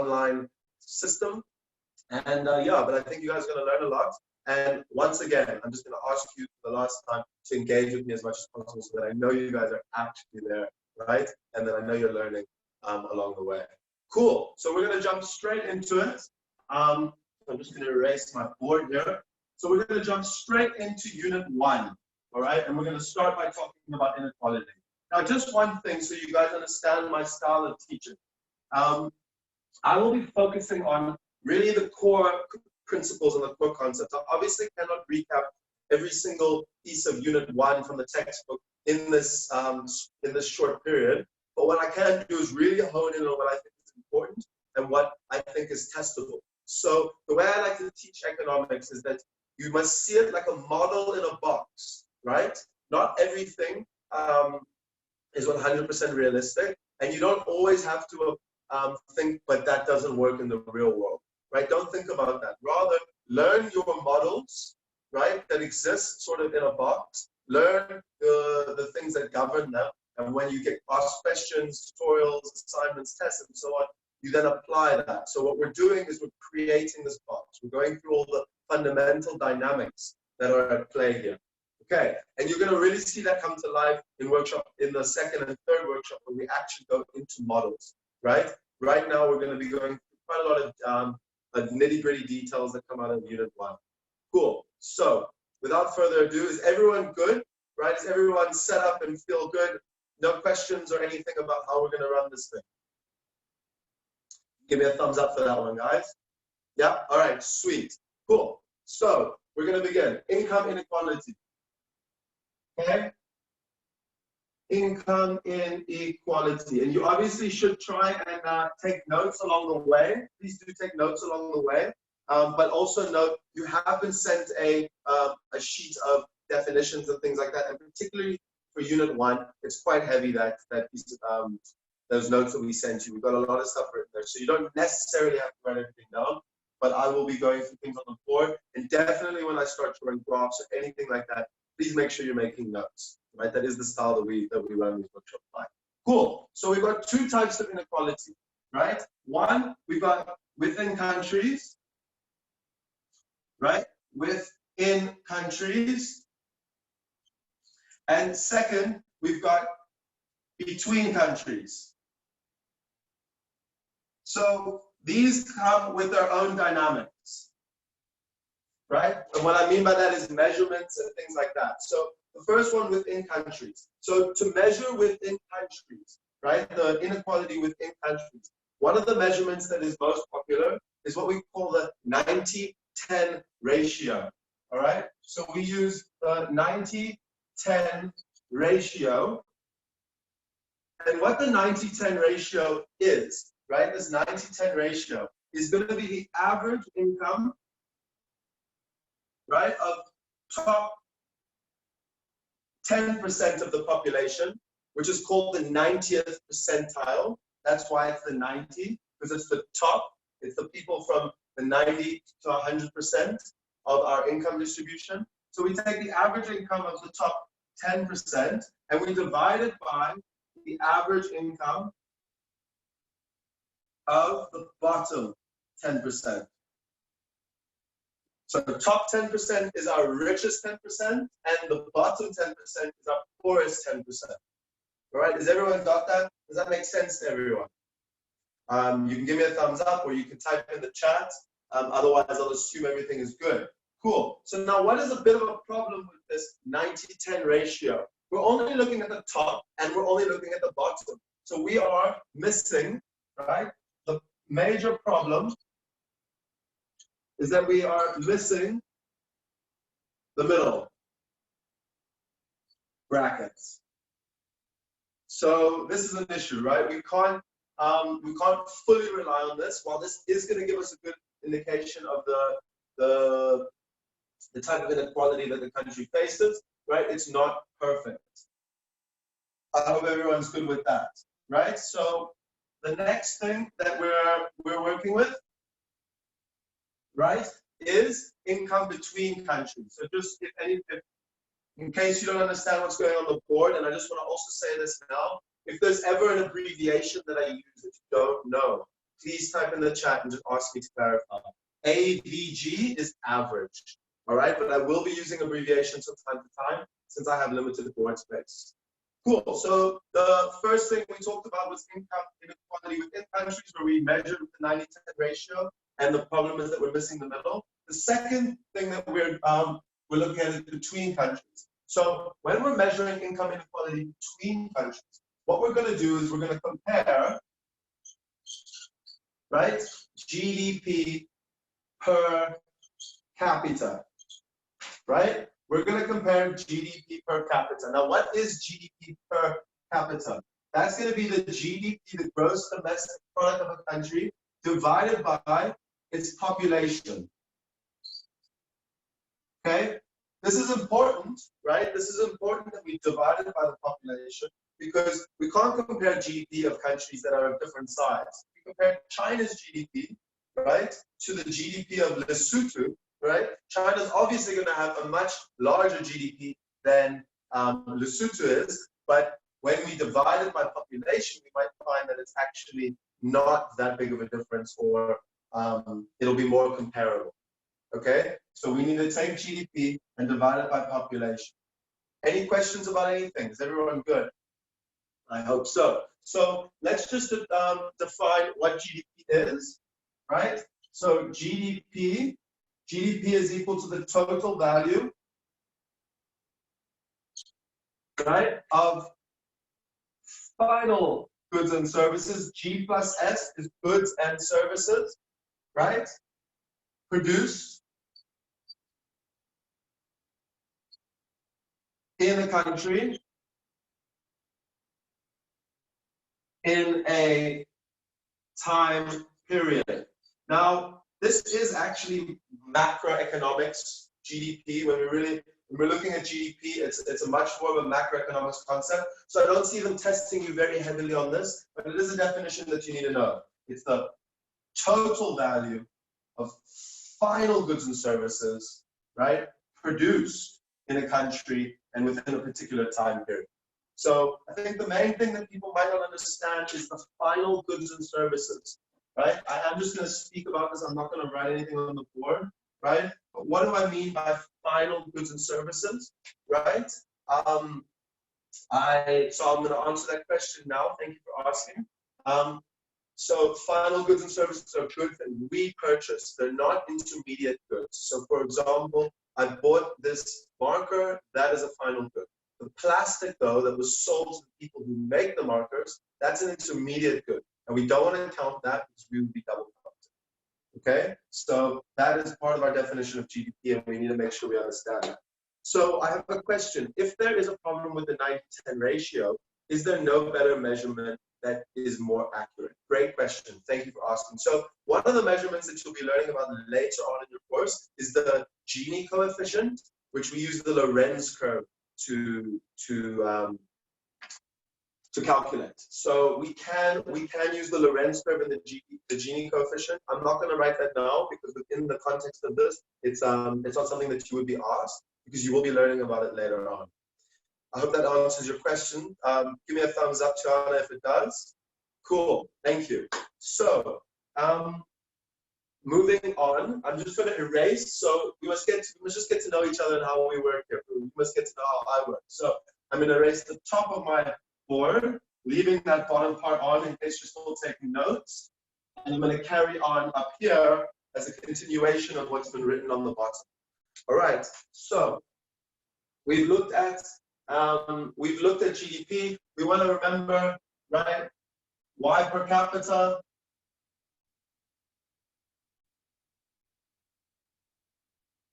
online system. And yeah, but I think you guys are going to learn a lot. And once again, I'm just going to ask you for the last time to engage with me as much as possible so that I know you guys are actually there, right? And that I know you're learning along the way. Cool. So we're going to jump straight into it. I'm just going to erase my board here. So we're going to jump straight into Unit 1, all right? And we're going to start by talking about inequality. Now, just one thing so you guys understand my style of teaching. I will be focusing on really the core principles and the core concepts. I obviously cannot recap every single piece of Unit 1 from the textbook in this short period. But what I can do is really hone in on what I think is important and what I think is testable. So the way I like to teach economics is that you must see it like a model in a box, right? Not everything is 100% realistic, and you don't always have to think, but that doesn't work in the real world, right? Don't think about that. Rather, learn your models, right, that exist sort of in a box. Learn the things that govern them, and when you get asked questions, tutorials, assignments, tests, and so on, you then apply that. So what we're doing is we're creating this box. We're going through all the fundamental dynamics that are at play here. Okay, and you're going to really see that come to life in the second and third workshop when we actually go into models, right? Right now, we're going to be going through quite a lot of nitty-gritty details that come out of Unit 1. Cool. So, without further ado, is everyone good? Right? Is everyone set up and feel good? No questions or anything about how we're going to run this thing? Give me a thumbs up for that one, guys. Yeah? All right. Sweet. Cool. So, we're going to begin. Income inequality. Okay? Income inequality. And you obviously should try and take notes along the way. Please do take notes along the way. But also note, you have been sent a sheet of definitions and things like that. And particularly for Unit 1, it's quite heavy, those notes that we sent you. We've got a lot of stuff written there. So you don't necessarily have to write everything down. But I will be going through things on the board. And definitely when I start drawing graphs or anything like that, please make sure you're making notes, right? That is the style that we run these workshops by. Cool. So we've got two types of inequality, right? One, we've got within countries, right? Within countries. And second, we've got between countries. So these come with their own dynamics, right? And what I mean by that is measurements and things like that. So the first one within countries. So to measure within countries, right? The inequality within countries. One of the measurements that is most popular is what we call the 90-10 ratio, all right? So we use the 90-10 ratio. And what the 90-10 ratio is, right? This 90-10 ratio is going to be the average income, right, of top 10% of the population, which is called the 90th percentile. That's why it's the 90, because it's the top. It's the people from the 90 to 100% of our income distribution. So we take the average income of the top 10% and we divide it by the average income of the bottom 10%. So the top 10% is our richest 10%, and the bottom 10% is our poorest 10%. All right, has everyone got that? Does that make sense to everyone? You can give me a thumbs up, or you can type in the chat. Otherwise, I'll assume everything is good. Cool. So now what is a bit of a problem with this 90-10 ratio? We're only looking at the top, and we're only looking at the bottom. So we are missing, right? The major problem is that we are missing the middle brackets. So this is an issue, right? We can't fully rely on this. While this is going to give us a good indication of the type of inequality that the country faces, right? It's not perfect. I hope everyone's good with that, right? So the next thing that we're working with, right, is income between countries. So just in case you don't understand what's going on the board, and I just want to also say this now, if there's ever an abbreviation that I use that you don't know, please type in the chat and just ask me to clarify. AVG is average, all right? But I will be using abbreviations from time to time since I have limited board space. Cool, so the first thing we talked about was income inequality within countries, where we measured the 90-10 ratio, and the problem is that we're missing the middle. The second thing that we're looking at is between countries. So when we're measuring income inequality between countries, what we're going to do is we're going to compare, right, GDP per capita, right? We're going to compare GDP per capita. Now, what is GDP per capita? That's going to be the GDP, the gross domestic product of a country, divided by its population. Okay? This is important, right? This is important that we divide it by the population, because we can't compare GDP of countries that are of different size. We compare China's GDP, right, to the GDP of Lesotho, right? China's obviously going to have a much larger GDP than Lesotho is, but when we divide it by population, we might find that it's actually not that big of a difference, or it'll be more comparable. Okay, so we need to take GDP and divide it by population. Any questions about anything? Is everyone good? I hope so. So let's just define what GDP is, right? So GDP is equal to the total value, right, of final goods and services. G plus S is goods and services, right, produced in a country in a time period. Now, this is actually macroeconomics, GDP. When we're looking at GDP, it's a much more of a macroeconomics concept. So I don't see them testing you very heavily on this, but it is a definition that you need to know. It's the total value of final goods and services, right, produced in a country and within a particular time period. So I think the main thing that people might not understand is the final goods and services, right? I'm just going to speak about this. I'm not going to write anything on the board, right? But what do I mean by final goods and services, right? So I'm going to answer that question now. Thank you for asking. So final goods and services are goods that we purchase. They're not intermediate goods. So for example, I bought this marker, that is a final good. The plastic, though, that was sold to the people who make the markers, that's an intermediate good. And we don't want to count that because we would be double counted. Okay? So that is part of our definition of GDP, and we need to make sure we understand that. So I have a question. If there is a problem with the 90-10 ratio, is there no better measurement that is more accurate? Great question. Thank you for asking. So one of the measurements that you'll be learning about later on in your course is the Gini coefficient, which we use the Lorenz curve to calculate. So we can use the Lorenz curve and the Gini coefficient. I'm not going to write that now because within the context of this, it's not something that you would be asked, because you will be learning about it later on. I hope that answers your question. Give me a thumbs up, Tiana, if it does. Cool, thank you. So, moving on, I'm just going to erase. So we must just get to know each other and how we work here. We must get to know how I work. So I'm going to erase the top of my board, leaving that bottom part on in case you're still taking notes. And I'm going to carry on up here as a continuation of what's been written on the bottom. All right. So we've looked at GDP. We want to remember, right? Y per capita.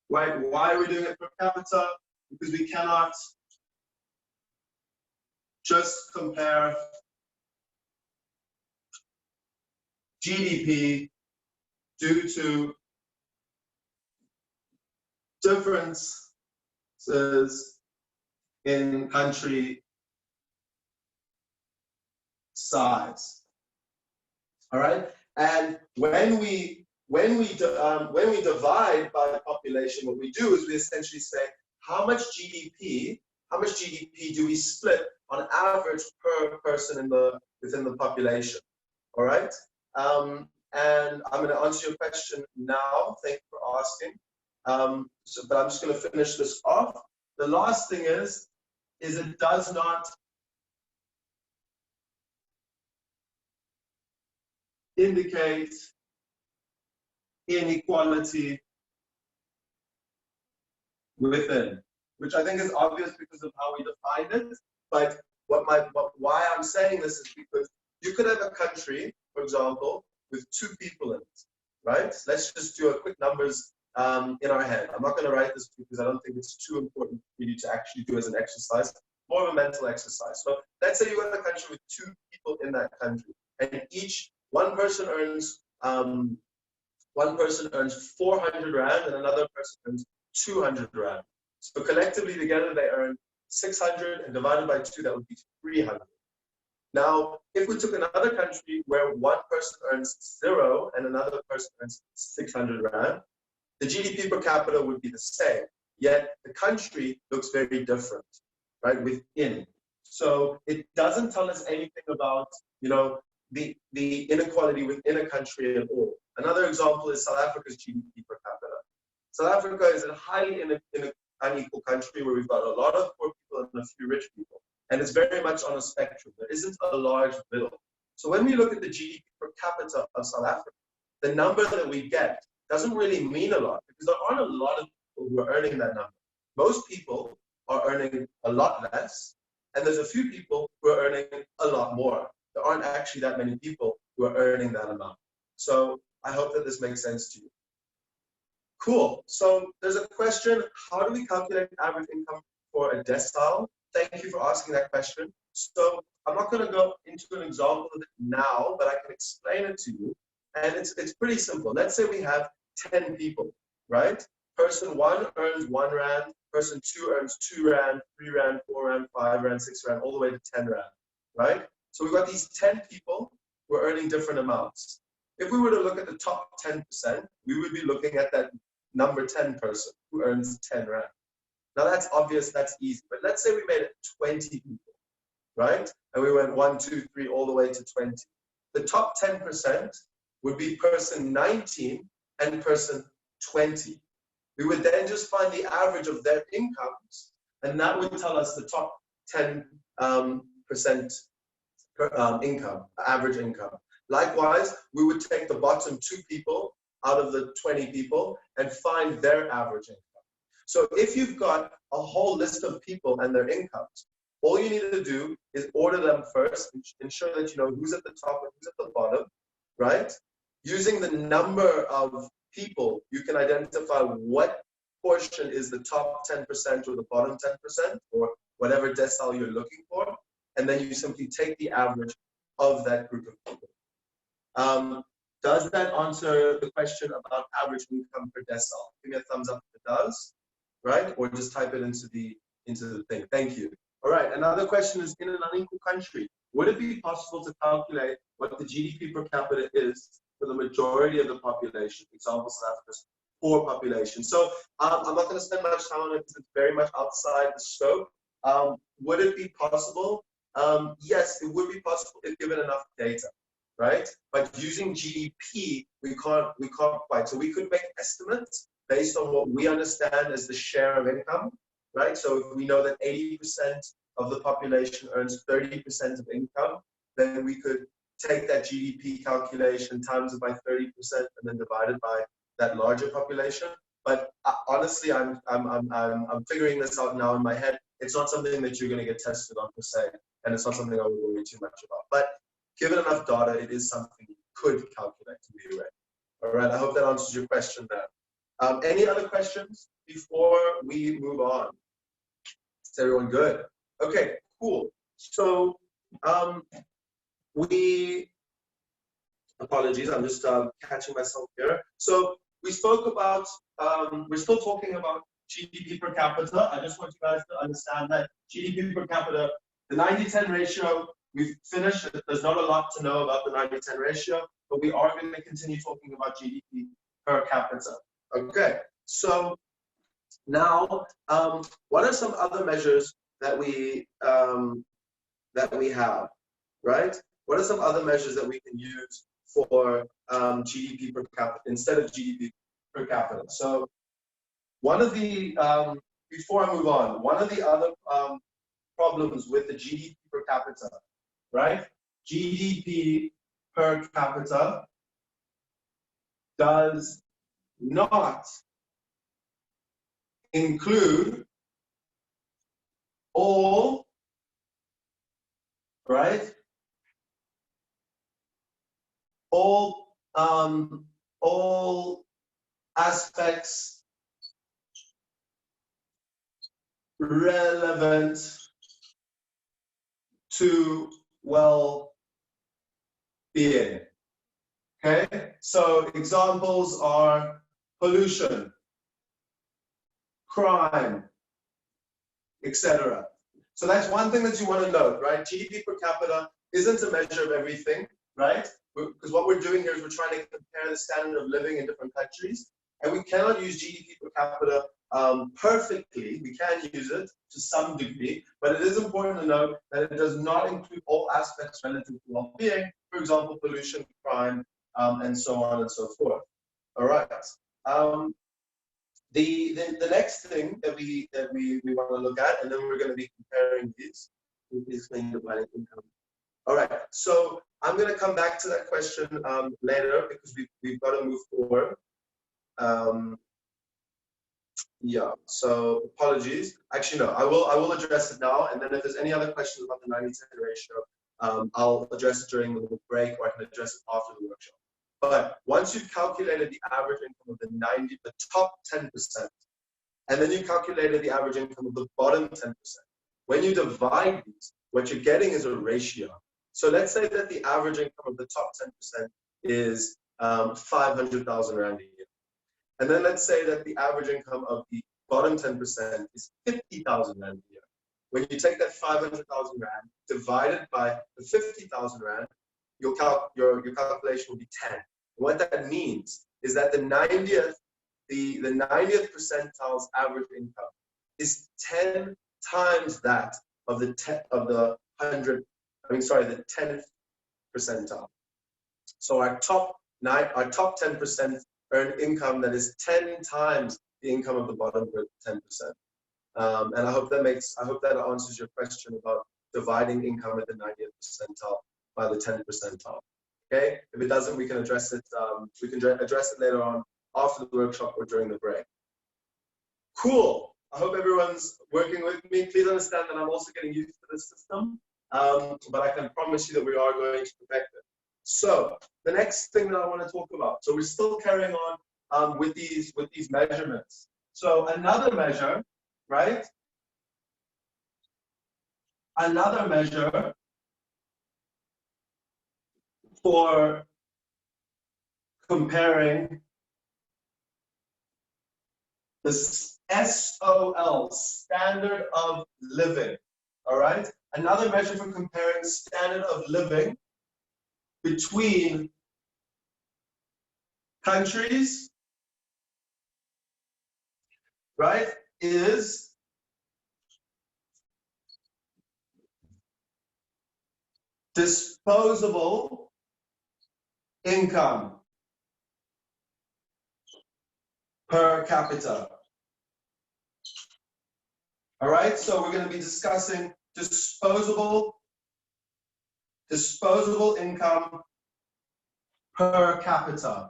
Right? Why are we doing it per capita? Because we cannot just compare GDP due to differences in country size. All right, and when we divide by the population, what we do is we essentially say how much GDP do we split on average per person within the population. All right. and I'm going to answer your question now. Thank you for asking. But I'm just going to finish this off. The last thing is it does not indicate inequality within, which I think is obvious because of how we define it. But why I'm saying this is because you could have a country, for example, with 2 people in it, right? Let's just do a quick numbers in our head. I'm not going to write this because I don't think it's too important for you to actually do as an exercise, more of a mental exercise. So let's say you have a country with 2 people in that country, and one person earns 400 Rand and another person earns 200 Rand. So collectively together they earn 600, and divided by 2, that would be 300. Now, if we took another country where one person earns 0 and another person earns 600 Rand, the GDP per capita would be the same, yet the country looks very different, right, within. So it doesn't tell us anything about, the inequality within a country at all. Another example is South Africa's GDP per capita. South Africa is a highly unequal country where we've got a lot of poor people and a few rich people. And it's very much on a spectrum. There isn't a large middle. So when we look at the GDP per capita of South Africa, the number that we get doesn't really mean a lot because there aren't a lot of people who are earning that number. Most people are earning a lot less, and there's a few people who are earning a lot more. There aren't actually that many people who are earning that amount. So I hope that this makes sense to you. Cool. So there's a question, how do we calculate average income for a decile? Thank you for asking that question. So I'm not going to go into an example of it now, but I can explain it to you. And it's pretty simple. Let's say we have 10 people, right? Person 1 earns 1 Rand, person 2 earns 2 Rand, 3 Rand, 4 Rand, 5 Rand, 6 Rand, all the way to 10 Rand, right? So we've got these 10 people who are earning different amounts. If we were to look at the top 10%, we would be looking at that number 10 person who earns 10 Rand. Now that's obvious, that's easy, but let's say we made it 20 people, right? And we went 1, 2, 3, all the way to 20. The top 10% would be person 19 and person 20. We would then just find the average of their incomes, and that would tell us the top 10% income, average income. Likewise, we would take the bottom 2 people out of the 20 people and find their average income. So if you've got a whole list of people and their incomes, all you need to do is order them first, ensure that you know who's at the top and who's at the bottom, right? Using the number of people, you can identify what portion is the top 10% or the bottom 10% or whatever decile you're looking for, and then you simply take the average of that group of people. Does that answer the question about average income per decile? Give me a thumbs up if it does, right? Or just type it into the thing. Thank you. All right, another question is, in an unequal country, would it be possible to calculate what the GDP per capita is for the majority of the population? Example, South Africa's poor population. So I'm not going to spend much time on it because it's very much outside the scope. Would it be possible? Yes, it would be possible if given enough data, right? But using GDP, we can't quite. So we could make estimates based on what we understand as the share of income, right? So if we know that 80% of the population earns 30% of income, then we could take that GDP calculation, times it by 30%, and then divide it by that larger population. But honestly, I'm figuring this out now in my head. It's not something that you're going to get tested on per se, and it's not something I would worry too much about. But given enough data, it is something you could calculate to be aware. All right, I hope that answers your question there. Any other questions before we move on? Is everyone good? Okay, cool. So apologies, I'm just catching myself here. So we spoke about, we're still talking about GDP per capita. I just want you guys to understand that GDP per capita, the 90-10 ratio, we've finished. There's not a lot to know about the 90-10 ratio, but we are going to continue talking about GDP per capita. Okay, so now, what are some other measures that we have, right? What are some other measures that we can use for GDP per capita instead of GDP per capita. So one of the, before I move on, one of the other problems with the GDP per capita, right? GDP per capita does not include all, right? All aspects relevant to well-being. Okay, so examples are pollution, crime, etc. So that's one thing that you want to note, right? GDP per capita isn't a measure of everything, right? Because what we're doing here is we're trying to compare the standard of living in different countries, and we cannot use GDP per capita perfectly. We can use it to some degree, but it is important to note that it does not include all aspects relative to well-being, for example, pollution, crime, and so on and so forth. All right. The next thing that we want to look at, and then we're going to be comparing these, is dividing income. All right. So I'm going to come back to that question later because we've got to move forward. Yeah. So apologies. Actually, no. I will address it now, and then if there's any other questions about the 90-10 ratio, I'll address it during the break, or I can address it after the workshop. But once you've calculated the average income of the top 10%, and then you calculated the average income of the bottom 10%, when you divide these, what you're getting is a ratio. So let's say that the average income of the top 10% is 500,000 Rand a year. And then let's say that the average income of the bottom 10% is 50,000 Rand a year. When you take that 500,000 Rand divided by the 50,000 Rand, your calculation will be 10. And what that means is that the 90th percentile's average income is 10 times that of the 10th percentile. So our top 10% earn income that is 10 times the income of the bottom 10%. And I hope that answers your question about dividing income at the 90th percentile by the 10th percentile. Okay, if it doesn't, we can address it. We can address it later on after the workshop or during the break. Cool. I hope everyone's working with me. Please understand that I'm also getting used to this system, but I can promise you that we are going to perfect it. So the next thing that I want to talk about. So we're still carrying on with these measurements. So another measure, right? Another measure for comparing the SOL, standard of living, all right? Another measure for comparing standard of living between countries, right, is disposable income per capita. All right, so we're going to be discussing disposable income per capita.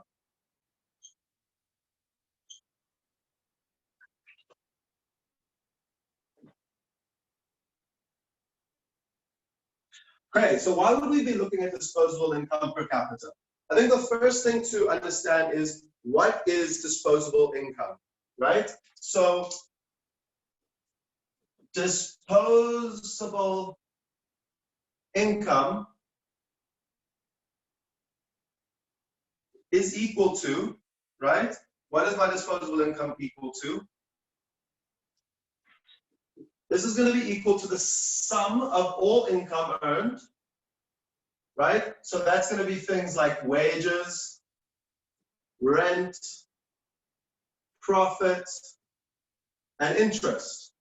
Okay, so why would we be looking at disposable income per capita? I think the first thing to understand is what is disposable income, right? So disposable income is equal to, right? What is my disposable income equal to? This is going to be equal to the sum of all income earned, right? So that's going to be things like wages, rent, profit, and interest.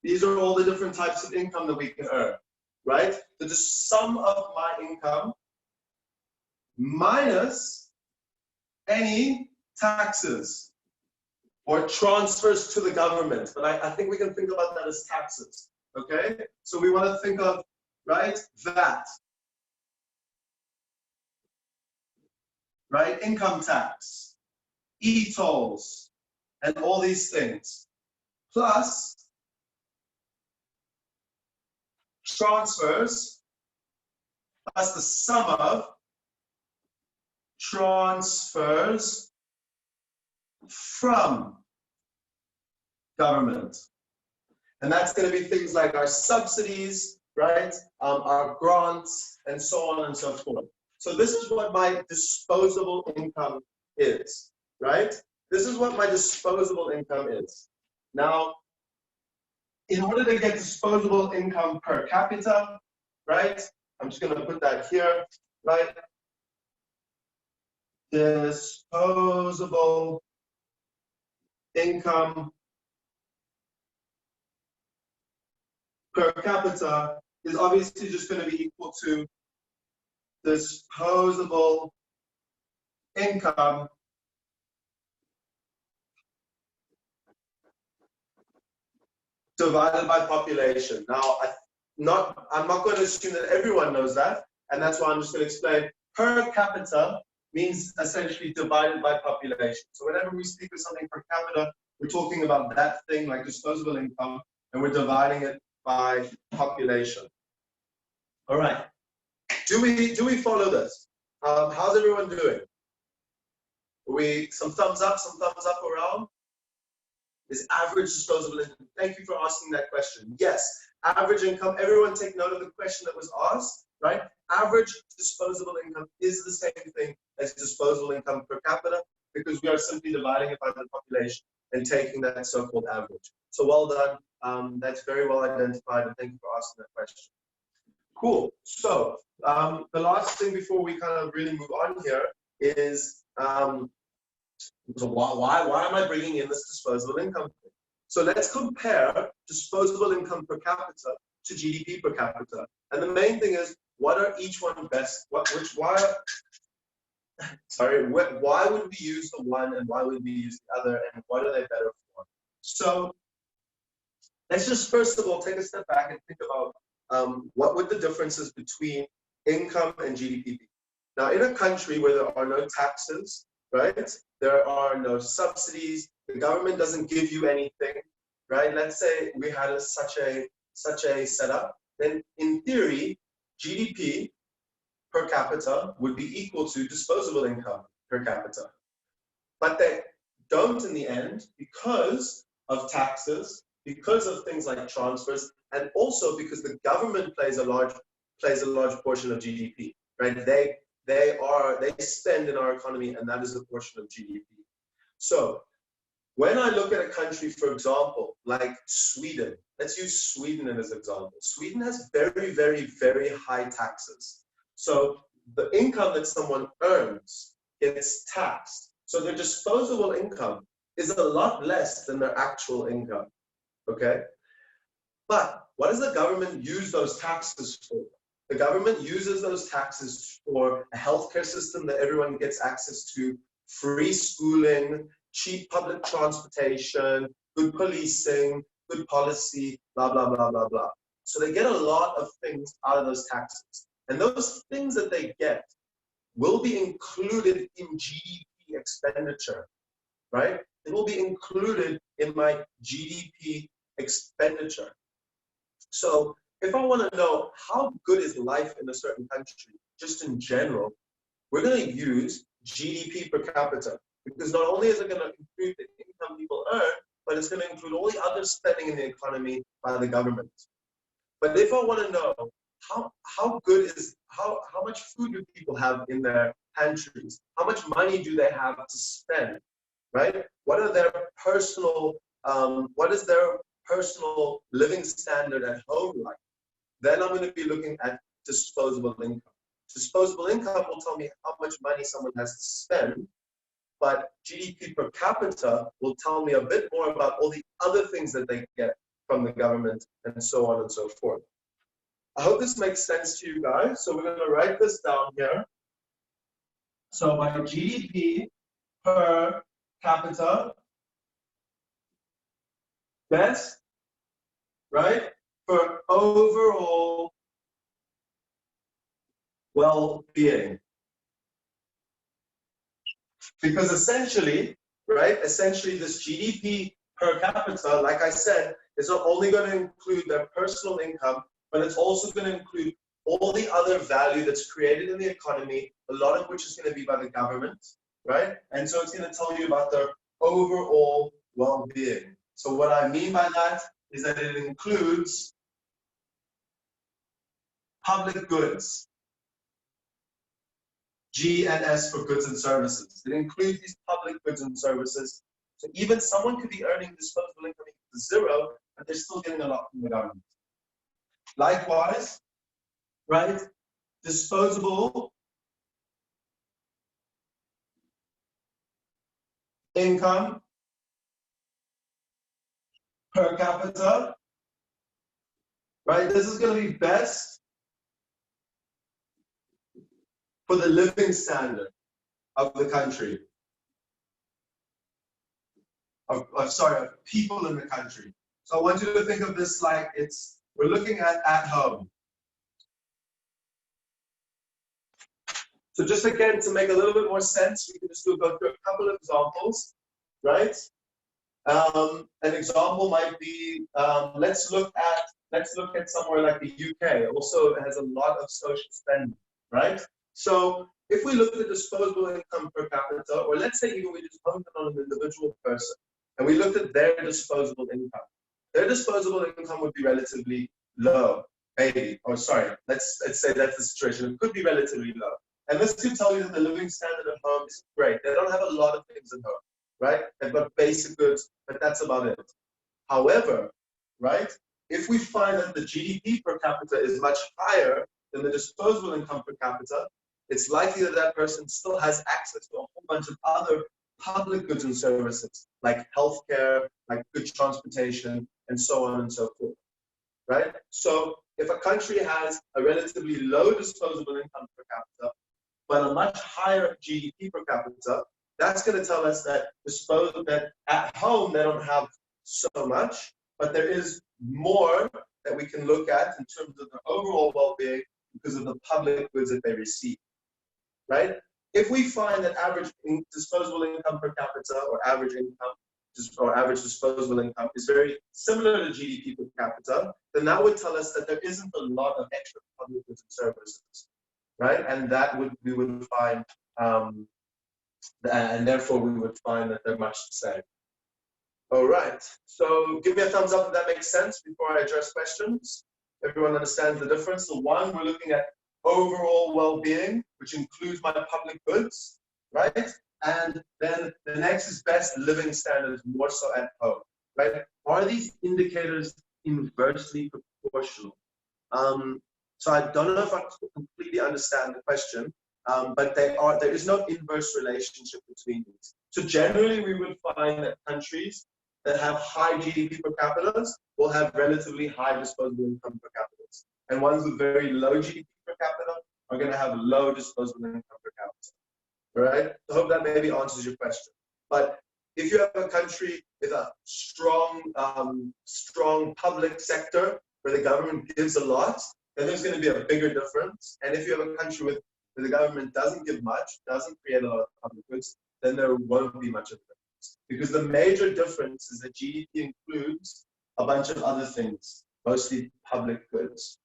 These are all the different types of income that we can earn, right? So the sum of my income minus any taxes or transfers to the government. But I think we can think about that as taxes, okay? So we want to think of, right, VAT, right, income tax, e-tolls, and all these things, plus transfers, plus the sum of transfers from government. And that's going to be things like our subsidies, right? Our grants, and so on and so forth. So this is what my disposable income is, right? This is what my disposable income is. Now, in order to get disposable income per capita, right? I'm just going to put that here, right? Disposable income per capita is obviously just going to be equal to disposable income divided by population. Now, I'm not going to assume that everyone knows that, and that's why I'm just going to explain. Per capita means essentially divided by population. So whenever we speak of something per capita, we're talking about that thing like disposable income, and we're dividing it by population. All right. Do we follow this? How's everyone doing? Some thumbs up around? Is average disposable income? Thank you for asking that question. Yes, average income. Everyone take note of the question that was asked, right? Average disposable income is the same thing as disposable income per capita because we are simply dividing it by the population and taking that so-called average. So well done. That's very well identified, and thank you for asking that question. Cool. So the last thing before we kind of really move on here is so why am I bringing in this disposable income thing? So let's compare disposable income per capita to GDP per capita. And the main thing is, what are each one best? Why would we use the one and why would we use the other, and what are they better for? So let's just first of all take a step back and think about what would the differences between income and GDP be? Now, in a country where there are no taxes, right? There are no subsidies. The government doesn't give you anything, right? Let's say we had such a setup. Then, in theory, GDP per capita would be equal to disposable income per capita. But they don't in the end because of taxes, because of things like transfers, and also because the government plays a large portion of GDP, right? They spend in our economy, and that is a portion of GDP. So when I look at a country, for example, like Sweden, let's use Sweden as an example. Sweden has very, very, very high taxes. So the income that someone earns gets taxed. So their disposable income is a lot less than their actual income, okay? But what does the government use those taxes for? The government uses those taxes for a healthcare system that everyone gets access to, free schooling, cheap public transportation, good policing, good policy, blah, blah, blah, blah, blah. So they get a lot of things out of those taxes. And those things that they get will be included in GDP expenditure, right? It will be included in my GDP expenditure. So if I want to know how good is life in a certain country, just in general, we're going to use GDP per capita, because not only is it going to include the income people earn, but it's going to include all the other spending in the economy by the government. But if I want to know how much food do people have in their pantries, how much money do they have to spend, right? What are their personal, what is their personal living standard at home like? Then I'm going to be looking at disposable income. Disposable income will tell me how much money someone has to spend, but GDP per capita will tell me a bit more about all the other things that they get from the government and so on and so forth. I hope this makes sense to you guys. So we're going to write this down here. So by GDP per capita, best, right, for overall well-being. Because essentially, right, essentially this GDP per capita, like I said, is not only going to include their personal income, but it's also going to include all the other value that's created in the economy, a lot of which is going to be by the government, right? And so it's going to tell you about their overall well-being. So what I mean by that is that it includes public goods, G and S for goods and services. It includes these public goods and services. So even someone could be earning disposable income equal to zero, but they're still getting a lot from the government. Likewise, right, disposable income per capita, right? This is going to be best for the living standard of the country. Of people in the country. So I want you to think of this like we're looking at home. So just again, to make a little bit more sense, we can just go through a couple of examples, right? An example might be, let's look at somewhere like the UK. Also, it has a lot of social spending, right? So if we look at the disposable income per capita, or let's say even we just honed in on an individual person, and we looked at their disposable income would be relatively low, maybe. Or sorry, let's say that's the situation. It could be relatively low. And this could tell you that the living standard at home is great. They don't have a lot of things at home, right? They've got basic goods, but that's about it. However, right, if we find that the GDP per capita is much higher than the disposable income per capita, it's likely that that person still has access to a whole bunch of other public goods and services, like healthcare, like good transportation, and so on and so forth, right? So if a country has a relatively low disposable income per capita, but a much higher GDP per capita, that's going to tell us that at home they don't have so much, but there is more that we can look at in terms of their overall well-being because of the public goods that they receive, right? If we find that average disposable income per capita or average income or average disposable income is very similar to GDP per capita, then that would tell us that there isn't a lot of extra public goods and services, right? And that we would find, and therefore we would find that they're much the same. All right, so give me a thumbs up if that makes sense before I address questions. Everyone understands the difference. So one, we're looking at overall well-being, which includes my public goods, right? And then the next is best living standards, more so at home, right? Are these indicators inversely proportional? So I don't know if I completely understand the question, but there is no inverse relationship between these. So generally we would find that countries that have high GDP per capita will have relatively high disposable income per capita. And ones with very low GDP per capita are going to have low disposable income per capita, right? I hope that maybe answers your question. But if you have a country with a strong public sector where the government gives a lot, then there's going to be a bigger difference. And if you have a country where the government doesn't give much, doesn't create a lot of public goods, then there won't be much of a difference. Because the major difference is that GDP includes a bunch of other things, mostly public goods.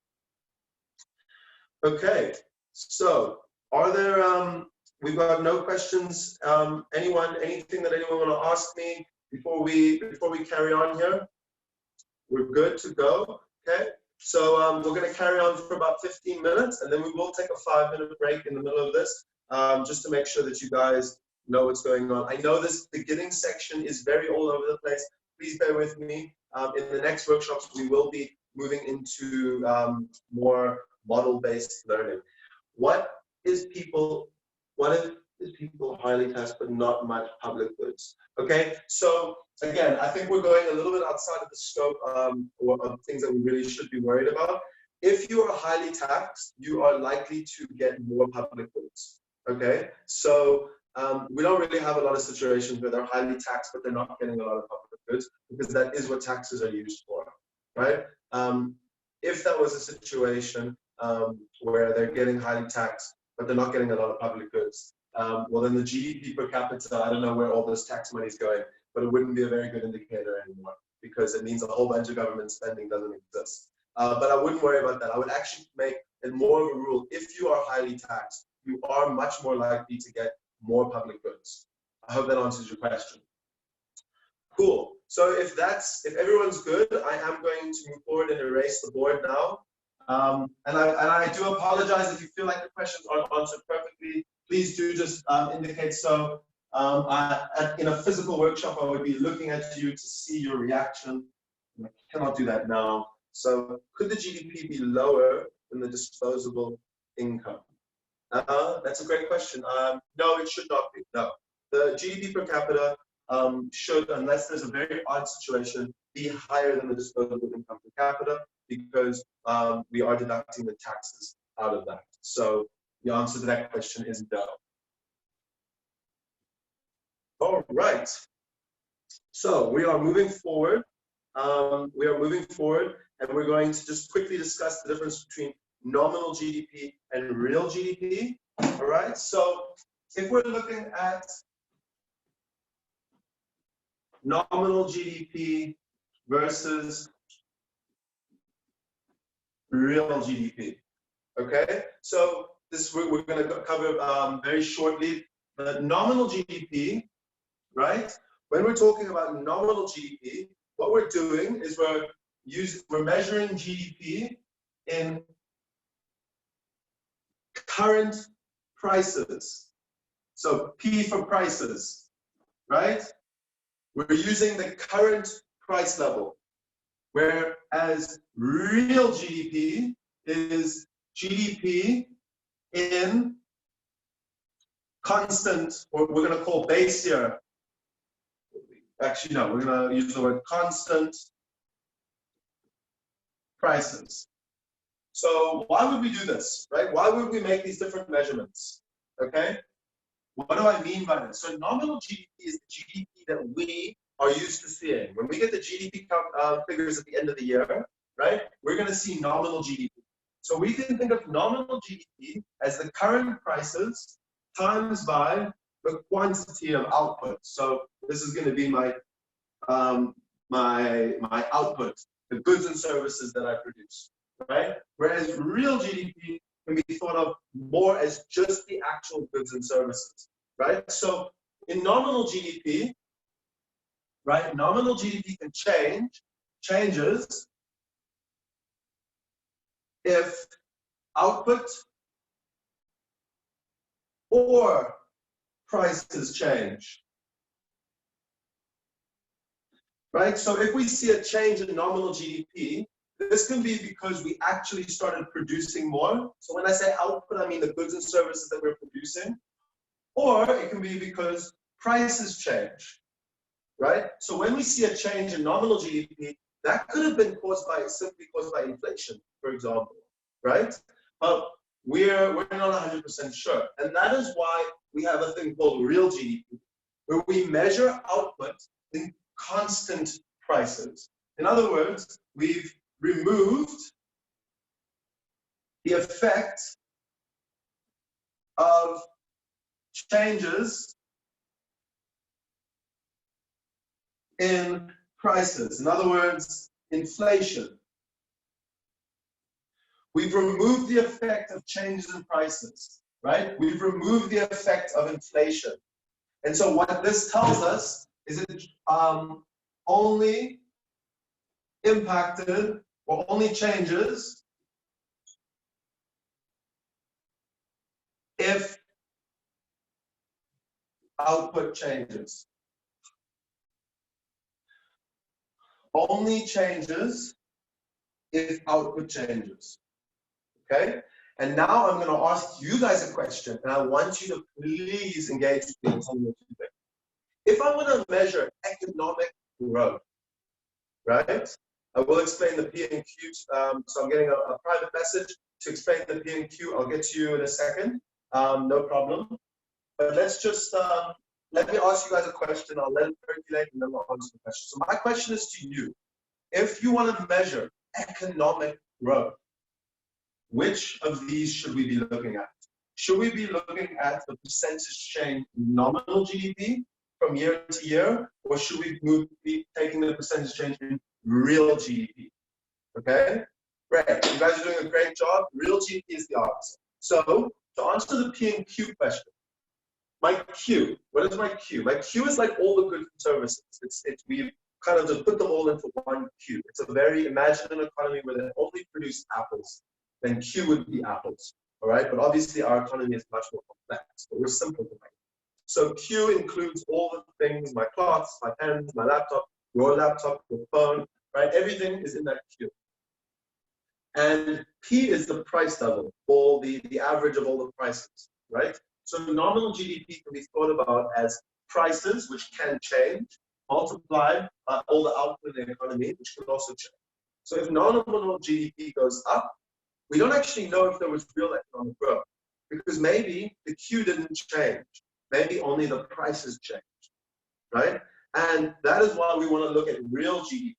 Okay, so are there, we've got no questions. Anything that anyone want to ask me before we carry on here? We're good to go, okay? So we're going to carry on for about 15 minutes, and then we will take a 5-minute break in the middle of this, just to make sure that you guys know what's going on. I know this beginning section is very all over the place. Please bear with me. In the next workshops, we will be moving into more model-based learning. What is people highly taxed but not much public goods? Okay, so again, I think we're going a little bit outside of the scope of things that we really should be worried about. If you are highly taxed, you are likely to get more public goods, Okay, so we don't really have a lot of situations where they're highly taxed, but they're not getting a lot of public goods, because that is what taxes are used for, right? If that was a situation where they're getting highly taxed, but they're not getting a lot of public goods, well, then the GDP per capita, I don't know where all this tax money is going, but it wouldn't be a very good indicator anymore, because it means a whole bunch of government spending doesn't exist. But I wouldn't worry about that. I would actually make it more of a rule. If you are highly taxed, you are much more likely to get more public goods. I hope that answers your question. Cool. So if everyone's good, I am going to move forward and erase the board now. And I do apologize if you feel like the questions aren't answered perfectly. Please do just indicate so. In a physical workshop, I would be looking at you to see your reaction. I cannot do that now. So could the GDP be lower than the disposable income? That's a great question. No, it should not be. No. The GDP per capita should, unless there's a very odd situation, be higher than the disposable income per capita, because we are deducting the taxes out of that. So the answer to that question is no. All right. So we are moving forward. And we're going to just quickly discuss the difference between nominal GDP and real GDP. All right. So if we're looking at nominal GDP versus real GDP. Okay. So this we're going to cover very shortly. The nominal GDP, right? When we're talking about nominal GDP, what we're doing is we're measuring GDP in current prices. So P for prices, right? We're using the current price level, whereas real GDP is GDP in constant, or we're going to call base year. Actually, no, we're going to use the word constant prices. So why would we do this, right? Why would we make these different measurements? Okay. What do I mean by this? So nominal GDP is the GDP that we are used to seeing. When we get the GDP figures at the end of the year, right, we're going to see nominal GDP. So we can think of nominal GDP as the current prices times by the quantity of output. So this is going to be my my output, the goods and services that I produce, right? Whereas real GDP can be thought of more as just the actual goods and services, right? So in nominal GDP, right, nominal GDP can changes if output or prices change. Right? So if we see a change in nominal GDP, this can be because we actually started producing more. So when I say output, I mean the goods and services that we're producing. Or it can be because prices change, right? So when we see a change in nominal GDP, that could have been simply caused by inflation, for example, right? But we're not 100% sure. And that is why we have a thing called real GDP, where we measure output in constant prices. In other words, we've removed the effect of changes in prices. In other words, inflation. We've removed the effect of changes in prices, right? We've removed the effect of inflation. And so what this tells us is it only impacted or only changes if output changes. Only changes if output changes. Okay? And now I'm going to ask you guys a question, and I want you to please engage with me and tell me what you think. If I want to measure economic growth, right? I will explain the P and Q. So I'm getting a private message to explain the P and Q. I'll get to you in a second. no problem. But let's just, let me ask you guys a question. I'll let it percolate and then we'll answer the question. So my question is to you. If you want to measure economic growth, which of these should we be looking at? Should we be looking at the percentage change in nominal GDP from year to year, or should we be taking the percentage change in real GDP? Okay, great. You guys are doing a great job. Real GDP is the answer. So to answer the P and Q question, my Q, what is my Q? My Q is like all the goods and services. We kind of just put them all into one Q. It's a very, imagine an economy where they only produce apples, then Q would be apples, all right? But obviously our economy is much more complex, but we're simplifying. So Q includes all the things, my clothes, my pens, my laptop, your phone, right? Everything is in that Q. And P is the price level, or the average of all the prices, right? So nominal GDP can be thought about as prices, which can change, multiplied by all the output in the economy, which can also change. So if nominal GDP goes up, we don't actually know if there was real economic growth, because maybe the Q didn't change. Maybe only the prices changed, right? And that is why we want to look at real GDP.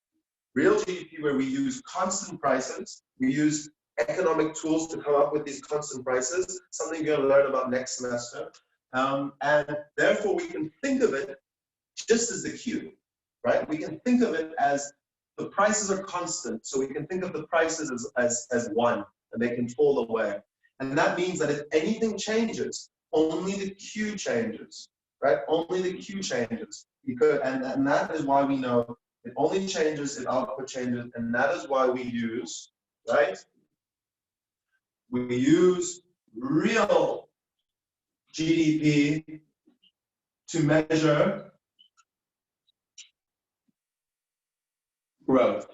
Real GDP, where we use constant prices, we use economic tools to come up with these constant prices, something you're going to learn about next semester. And therefore, we can think of it just as the Q, right? We can think of it as the prices are constant, so we can think of the prices as one, and they can fall away. And that means that if anything changes, only the Q changes, right? Only the Q changes. Because, and that is why we know it only changes if output changes, and that is why we use, right? We use real GDP to measure growth,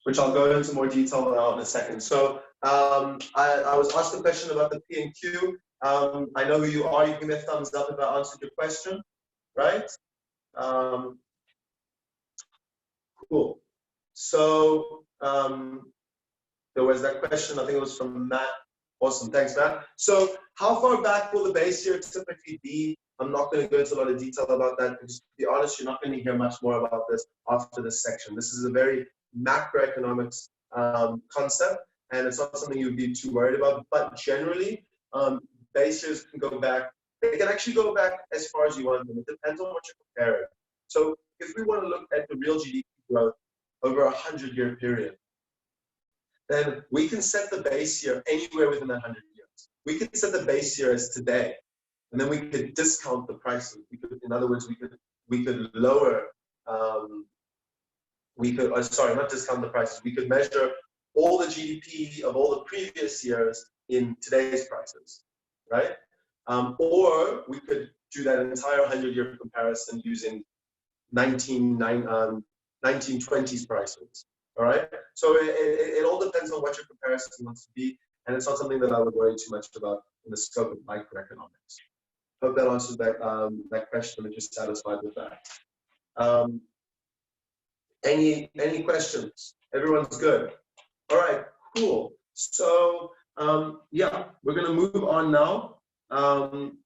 which I'll go into more detail now in a second. So I was asked a question about the P and Q. I know who you are. You can give me a thumbs up if I answered your question, right? Cool. So there was that question, I think it was from Matt. Awesome, thanks, Matt. So how far back will the base year typically be? I'm not going to go into a lot of detail about that, because to be honest, you're not going to hear much more about this after this section. This is a very macroeconomics concept, and it's not something you'd be too worried about. But generally, base years can go back. They can actually go back as far as you want them. It depends on what you're comparing. So if we want to look at the real GDP growth over a 100-year period, then we can set the base year anywhere within that 100 years. We could set the base year as today, and then we could discount the prices. We could, in other words, we could lower. Sorry, not discount the prices. We could measure all the GDP of all the previous years in today's prices, right? Or we could do that entire 100-year comparison using 1920s prices. All right, so it all depends on what your comparison wants to be, and it's not something that I would worry too much about in the scope of microeconomics. Hope that answers that question, and you're satisfied with that. Any questions? Everyone's good. All right, cool. So yeah, we're gonna move on now. And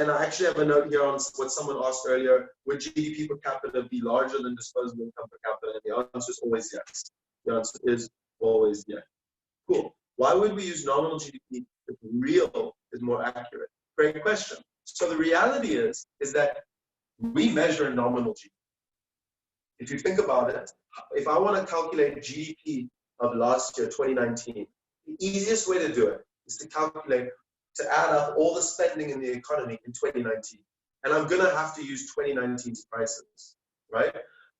I actually have a note here on what someone asked earlier. Would GDP per capita be larger than disposable income per capita? And the answer is always yes. The answer is always yes. Cool. Why would we use nominal GDP if real is more accurate? Great question. So the reality is that we measure nominal GDP. If you think about it, if I want to calculate GDP of last year, 2019, the easiest way to do it is to add up all the spending in the economy in 2019. And I'm gonna have to use 2019's prices, right?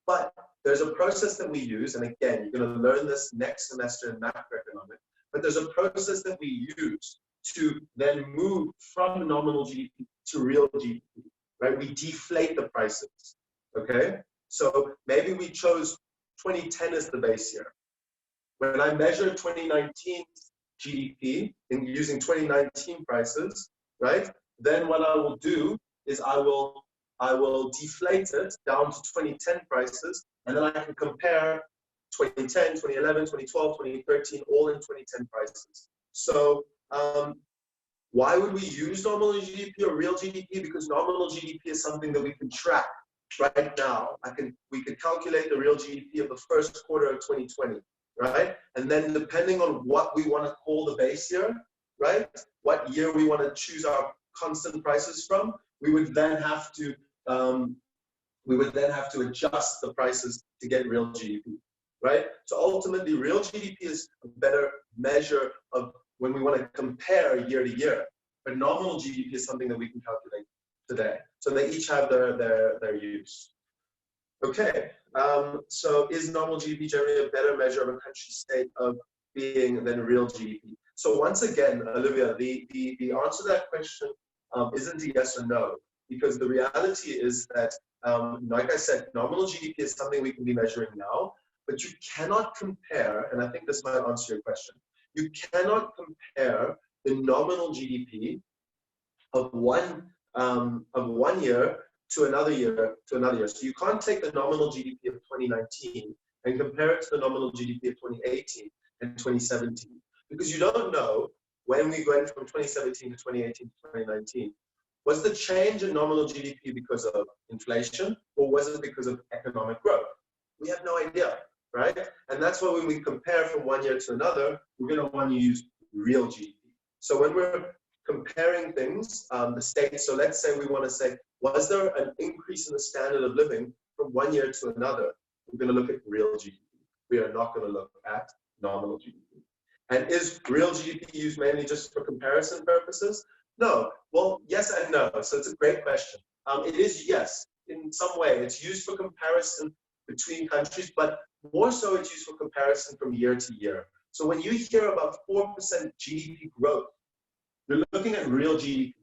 But there's a process that we use, and again, you're gonna learn this next semester in macroeconomics, but there's a process that we use to then move from nominal GDP to real GDP, right? We deflate the prices, okay? So maybe we chose 2010 as the base year. When I measure 2019's GDP in using 2019 prices, right? Then what I will do is I will deflate it down to 2010 prices, and then I can compare 2010, 2011, 2012, 2013, all in 2010 prices. So Why would we use nominal GDP or real GDP? Because nominal GDP is something that we can track right now. We could calculate the real GDP of the first quarter of 2020, right? And then depending on what we want to call the base year, right? What year we want to choose our constant prices from, we would then have to adjust the prices to get real GDP, right? So ultimately, real GDP is a better measure of when we want to compare year to year. But nominal GDP is something that we can calculate today. So they each have their use. Okay, so is nominal GDP generally a better measure of a country's state of being than real GDP? So once again, Olivia, the answer to that question isn't a yes or no, because the reality is that, like I said, nominal GDP is something we can be measuring now, but you cannot compare, and I think this might answer your question, you cannot compare the nominal GDP of one year to another year to another year. So you can't take the nominal GDP of 2019 and compare it to the nominal GDP of 2018 and 2017, because you don't know when we went from 2017 to 2018 to 2019. Was the change in nominal GDP because of inflation, or was it because of economic growth? We have no idea, right? And that's why when we compare from one year to another, we're going to want to use real GDP. So when we're comparing things, the states, so let's say we want to say, was there an increase in the standard of living from one year to another? We're going to look at real GDP. We are not going to look at nominal GDP. And is real GDP used mainly just for comparison purposes? No. Well, yes and no. So it's a great question. It is, yes, in some way. It's used for comparison between countries, but more so it's used for comparison from year to year. So when you hear about 4% GDP growth, you're looking at real GDP.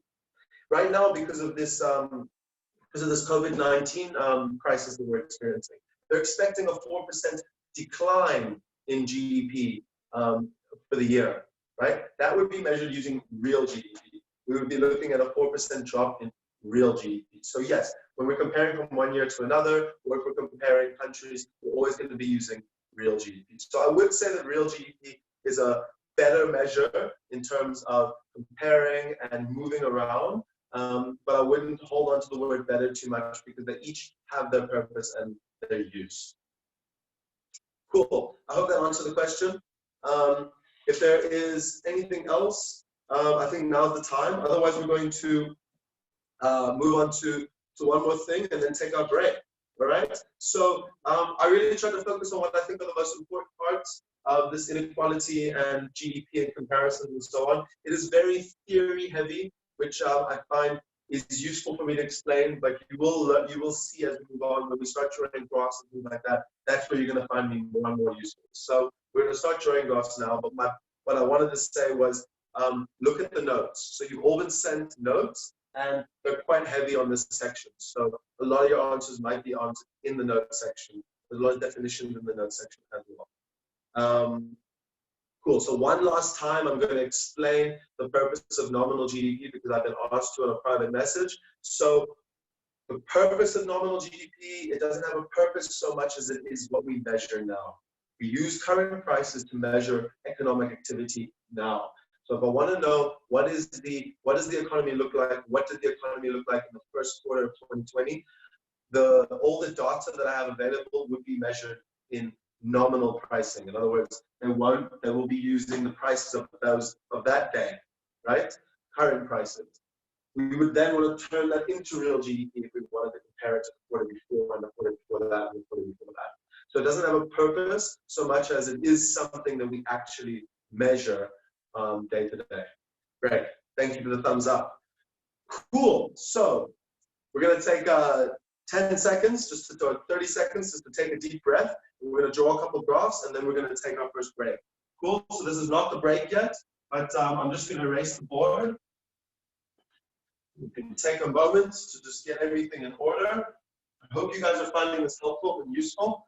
Right now, because of this COVID-19 crisis that we're experiencing, they're expecting a 4% decline in GDP for the year, right? That would be measured using real GDP. We would be looking at a 4% drop in real GDP. So yes, when we're comparing from one year to another, or if we're comparing countries, we're always going to be using real GDP. So I would say that real GDP is a better measure in terms of comparing and moving around, but I wouldn't hold on to the word better too much, because they each have their purpose and their use. Cool. I hope that answered the question. If there is anything else, I think now's the time. Otherwise, we're going to move on to one more thing and then take our break. All right. So I really try to focus on what I think are the most important parts of this inequality and GDP and comparisons and so on. It is very theory heavy, which I find is useful for me to explain, but you will see as we move on, when we start drawing graphs and things like that, that's where you're going to find me more and more useful. So we're going to start drawing graphs now, but what I wanted to say was, look at the notes. So you've all been sent notes, and they're quite heavy on this section. So a lot of your answers might be answered in the note section. There's a lot of definitions in the note section as well. Cool. So one last time, I'm going to explain the purpose of nominal GDP, because I've been asked to on a private message. So the purpose of nominal GDP, it doesn't have a purpose so much as it is what we measure now. We use current prices to measure economic activity now. So if I want to know what does the economy look like, what did the economy look like in the first quarter of 2020, all the data that I have available would be measured in nominal pricing. In other words, they will be using the prices of that day, right? Current prices. We would then want to turn that into real GDP if we wanted to compare it to the quarter before and the quarter before that and the quarter before that. So it doesn't have a purpose so much as it is something that we actually measure day to day. Great. Thank you for the thumbs up. Cool. So we're going to take 10 seconds, 30 seconds, just to take a deep breath. We're going to draw a couple of graphs, and then we're going to take our first break. Cool. So this is not the break yet, but I'm just going to erase the board. You can take a moment to just get everything in order. I hope you guys are finding this helpful and useful.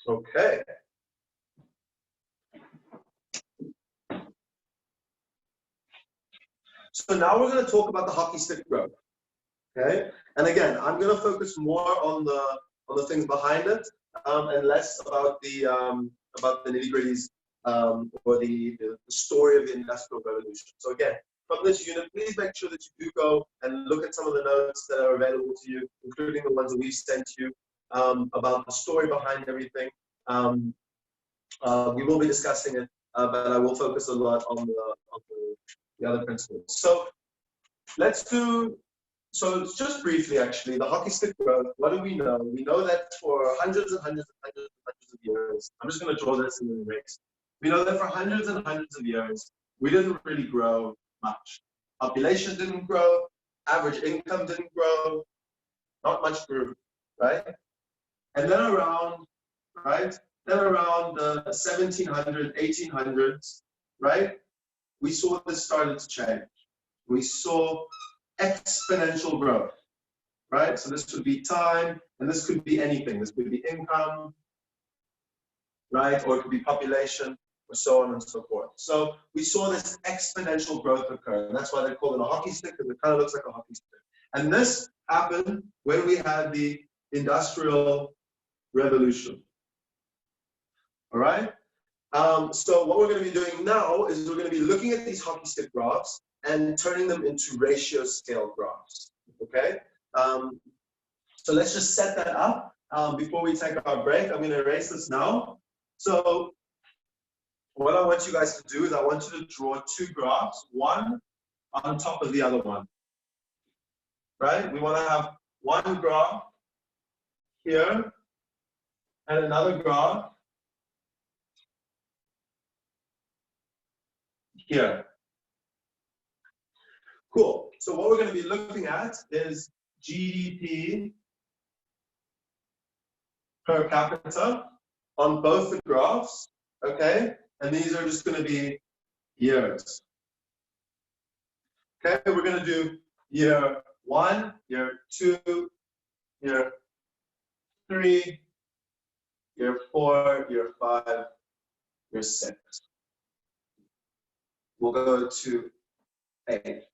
Okay. So now we're going to talk about the hockey stick growth. Okay. And again, I'm going to focus more on the things behind it, and less about the about the nitty-gritties or the story of the Industrial Revolution. So again, from this unit, please make sure that you do go and look at some of the notes that are available to you, including the ones that we've sent you about the story behind everything. We will be discussing it, but I will focus a lot on the other principles. So let's do, so just briefly actually, the hockey stick growth, what do we know? We know that for hundreds and hundreds and hundreds and hundreds of years, I'm just going to draw this in the erase. We know that for hundreds and hundreds of years, we didn't really grow much. Population didn't grow, average income didn't grow, not much grew, right? And then around, right? Then around the 1700s, 1800s, right? We saw this started to change. We saw exponential growth, right? So this would be time, and this could be anything. This could be income, right? Or it could be population, or so on and so forth. So we saw this exponential growth occur, and that's why they call it a hockey stick, because it kind of looks like a hockey stick. And this happened when we had the Industrial Revolution. All right? So what we're going to be doing now is we're going to be looking at these hockey stick graphs and turning them into ratio scale graphs, okay? So let's just set that up before we take our break. I'm going to erase this now. So what I want you guys to do is I want you to draw two graphs, one on top of the other one, right? We want to have one graph here and another graph here. Cool. So what we're going to be looking at is GDP per capita on both the graphs, okay? And these are just going to be years. Okay, we're going to do year 1, year 2, year 3, year 4, year 5, year 6. We'll go to 8.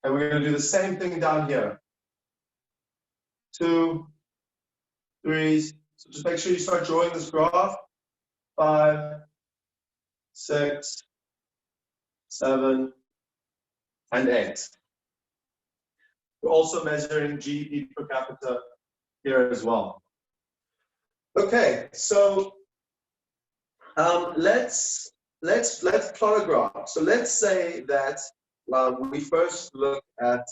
And we're going to do the same thing down here. 2, 3. So just make sure you start drawing this graph. 5, 6, 7, and 8. We're also measuring GDP per capita here as well. Okay, so let's plot a graph. So let's say that we first look at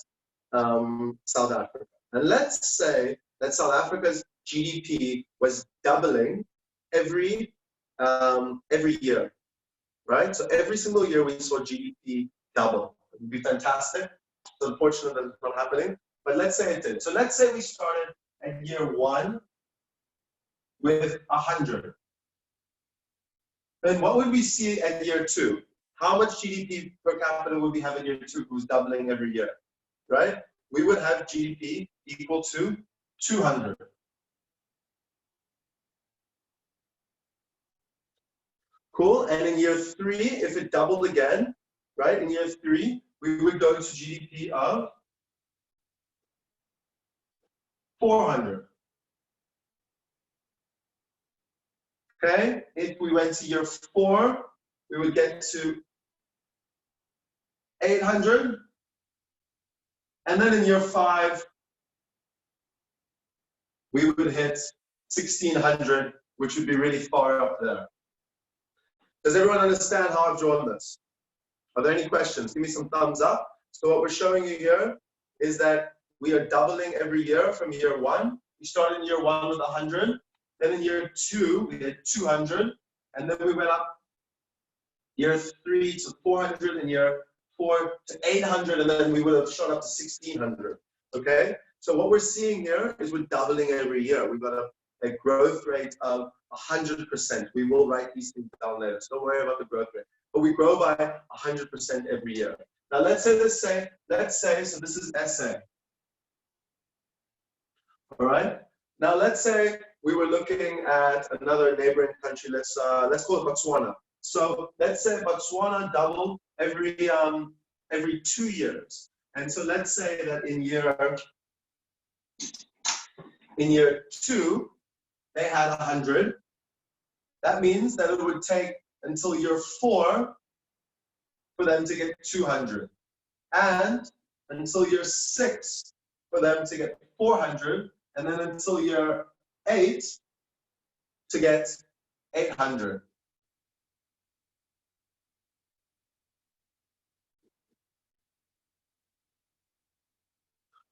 South Africa, and let's say that South Africa's GDP was doubling every year, right? So every single year we saw GDP double. It would be fantastic. It's unfortunate that it's not happening, but let's say it did. So let's say we started at year 1 with 100. Then what would we see at year 2? How much GDP per capita would we have in year 2 who's doubling every year, right? We would have GDP equal to 200. Cool, and in year 3, if it doubled again, right, in year 3, we would go to GDP of 400. Okay, if we went to year 4, we would get to 800. And then in year 5, we would hit 1600, which would be really far up there. Does everyone understand how I've drawn this? Are there any questions? Give me some thumbs up. So what we're showing you here is that we are doubling every year from year 1. We started in year 1 with 100. Then in year 2, we did 200. And then we went up year 3 to 400, and year 4 to 800, and then we would have shot up to 1600. Okay? So what we're seeing here is we're doubling every year. We've got a growth rate of 100%. We will write these things down later, so don't worry about the growth rate. But we grow by 100% every year. Now let's say, so this is SA. All right? Now let's say we were looking at another neighboring country. Let's call it Botswana. So let's say Botswana doubled every 2 years. And so let's say that in year 2, they had 100. That means that it would take until year 4 for them to get 200. And until year 6 for them to get 400. And then until year 8 to get 800.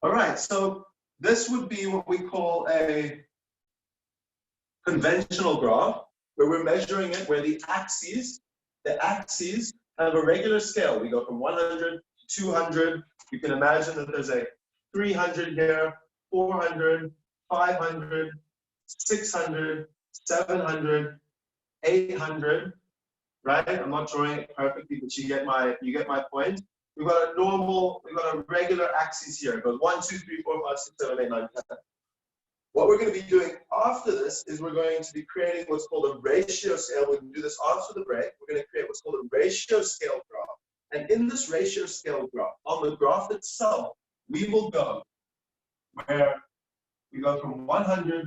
All right, so this would be what we call a conventional graph, where we're measuring it, where the axes have a regular scale. We go from 100 to 200. You can imagine that there's a 300 here, 400, 500, 600, 700, 800, right? I'm not drawing it perfectly, but you get my point. We've got a regular axis here. It goes 1, 2, 3, 4, 5, 6, 7, 8, 9, 10. What we're going to be doing after this is we're going to be creating what's called a ratio scale. We can do this after the break. We're going to create what's called a ratio scale graph. And in this ratio scale graph, on the graph itself, we will go where we go from 100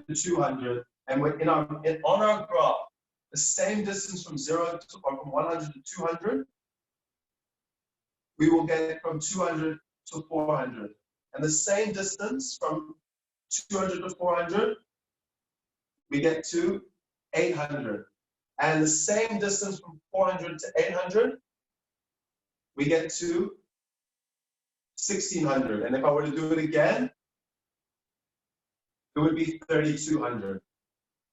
to 200. And on our graph, the same distance from 0 to, or from 100 to 200, we will get from 200 to 400. And the same distance from 200 to 400, we get to 800. And the same distance from 400 to 800, we get to 1600. And if I were to do it again, it would be 3200.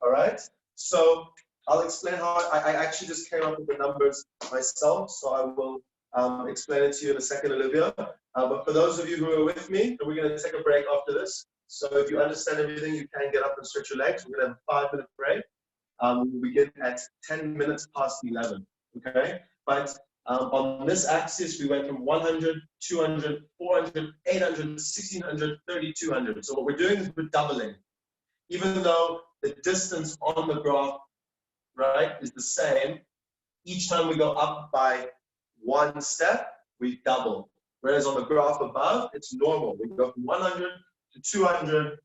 All right? So I'll explain how I actually just came up with the numbers myself, so I will explain it to you in a second, Olivia. But for those of you who are with me, we're going to take a break after this. So if you understand everything, you can get up and stretch your legs. We're going to have a 5-minute break. We begin at 10 minutes past 11. Okay? But on this axis, we went from 100, 200, 400, 800, 1600, 3200. So what we're doing is we're doubling. Even though the distance on the graph, right, is the same, each time we go up by 1 step, we double. Whereas on the graph above, it's normal. We go from 100 to 200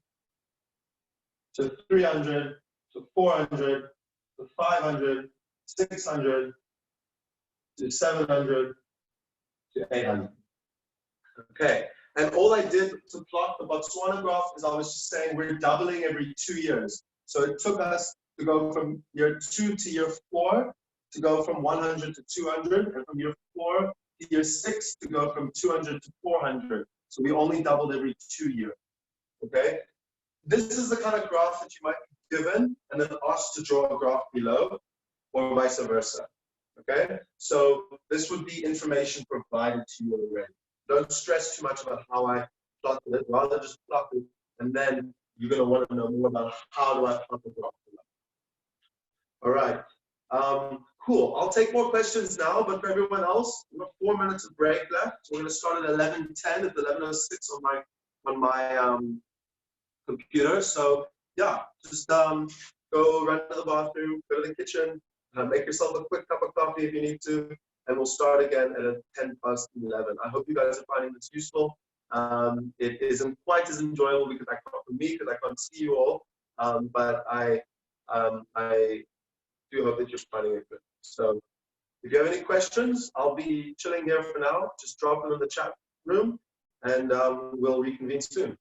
to 300 to 400 to 500, 600 to 700 to 800. Okay, and all I did to plot the Botswana graph is I was just saying we're doubling every 2 years. So it took us to go from year 2 to year 4 to go from 100 to 200, and from year 4 to year 6 to go from 200 to 400. So we only doubled every 2 years. Okay, this is the kind of graph that you might be given and then asked to draw a graph below, or vice versa. Okay, so this would be information provided to you already. Don't stress too much about how I plotted it, rather just plot it, and then you're going to want to know more about how do I plot the graph below. All right, cool. I'll take more questions now, but for everyone else, we've got 4 minutes of break left. So we're going to start at 11:10 at 11:06 on my computer. So yeah, just go run to the bathroom, go to the kitchen, make yourself a quick cup of coffee if you need to, and we'll start again at 10 past 11. I hope you guys are finding this useful. It isn't quite as enjoyable because I can't see you all, but I do hope that you're finding it good. So if you have any questions, I'll be chilling here for now. Just drop them in the chat room, and we'll reconvene soon.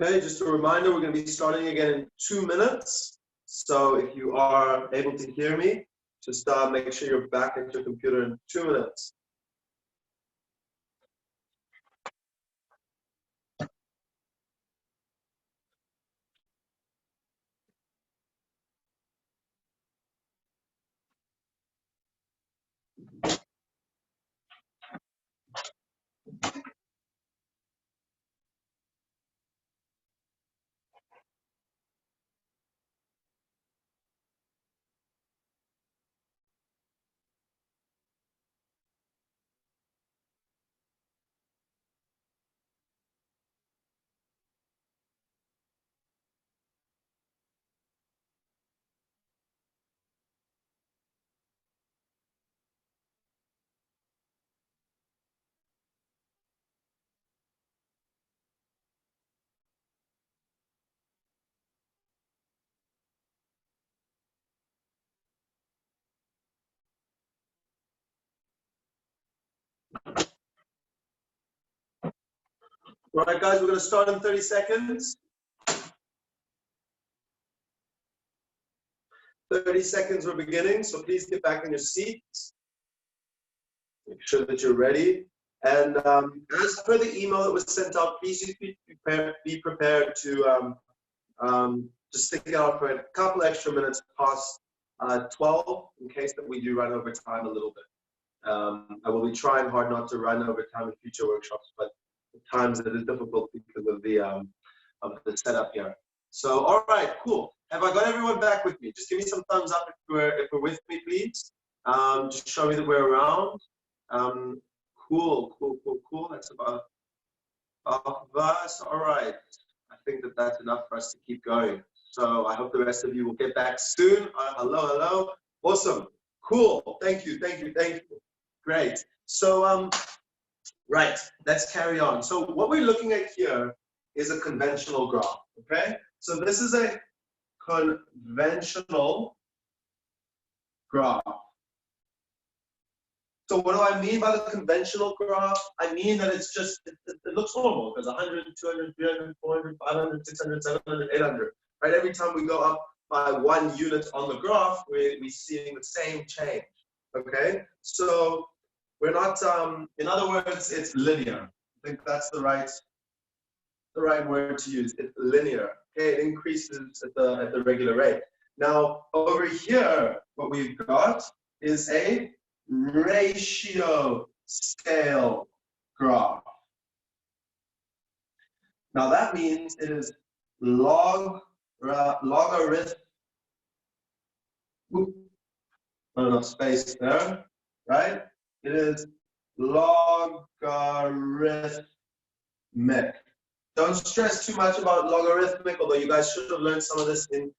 Okay, just a reminder, we're going to be starting again in 2 minutes. So if you are able to hear me, just make sure you're back at your computer in 2 minutes. All right, guys, we're going to start in 30 seconds. 30 seconds, we're beginning, so please get back in your seats. Make sure that you're ready. And as per the email that was sent out, please be prepared to just stick it out for a couple extra minutes past 12 in case that we do run over time a little bit. I will be trying hard not to run over time in future workshops, but at times it is difficult because of the setup here. So, all right, cool. Have I got everyone back with me? Just give me some thumbs up if we're with me, please. Just show me that we're around. Cool. That's about half of us. All right. I think that that's enough for us to keep going. So I hope the rest of you will get back soon. Hello. Awesome. Cool. Thank you. Great. So, right, let's carry on. So what we're looking at here is a conventional graph, okay? So this is a conventional graph. So what do I mean by the conventional graph? I mean that it's just, it looks normal. There's 100, 200, 300, 400, 500, 600, 700, 800. Right? Every time we go up by 1 unit on the graph, we're seeing the same change. Okay? So we're not, in other words, it's linear. I think that's the right word to use. It's linear. Okay, it increases at the regular rate. Now over here, what we've got is a ratio scale graph. Now that means it is logarithmic. Not enough space there, right? It is logarithmic. Don't stress too much about logarithmic, although you guys should have learned some of this in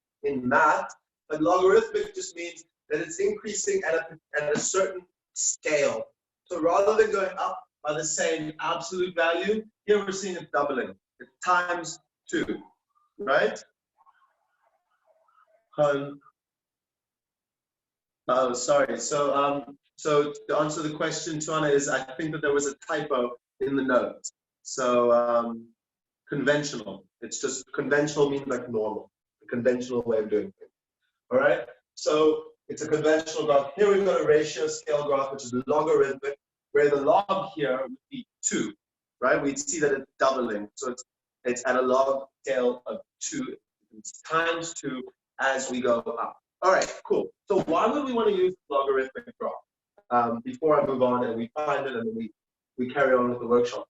math. But logarithmic just means that it's increasing at a certain scale. So rather than going up by the same absolute value, here we're seeing it doubling. It's times 2, right? Oh, sorry. So to answer the question, Tuana, is I think that there was a typo in the note. So conventional. It's just conventional means like normal, a conventional way of doing things. All right. So it's a conventional graph. Here we've got a ratio scale graph, which is logarithmic, where the log here would be 2, right? We'd see that it's doubling. So it's It's at a log scale of 2, it's times 2 as we go up. All right, cool. So why would we want to use logarithmic graph? Before I move on and we find it and then we carry on with the workshop.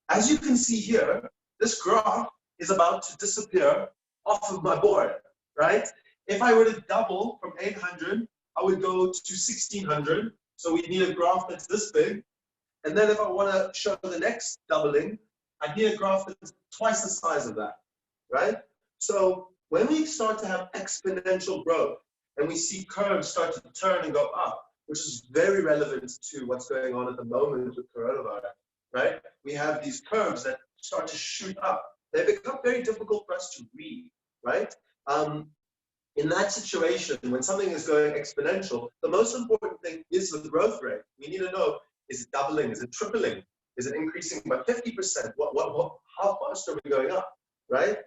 As you can see here, this graph is about to disappear off of my board, right? If I were to double from 800, I would go to 1600. So we need a graph that's this big. And then if I want to show the next doubling, I need a graph that's twice the size of that, right? So when we start to have exponential growth and we see curves start to turn and go up, which is very relevant to what's going on at the moment with coronavirus, right? We have these curves that start to shoot up. They become very difficult for us to read, right? In that situation, when something is going exponential, the most important thing is the growth rate. We need to know, is it doubling? Is it tripling? Is it increasing by 50%? How fast are we going up, right?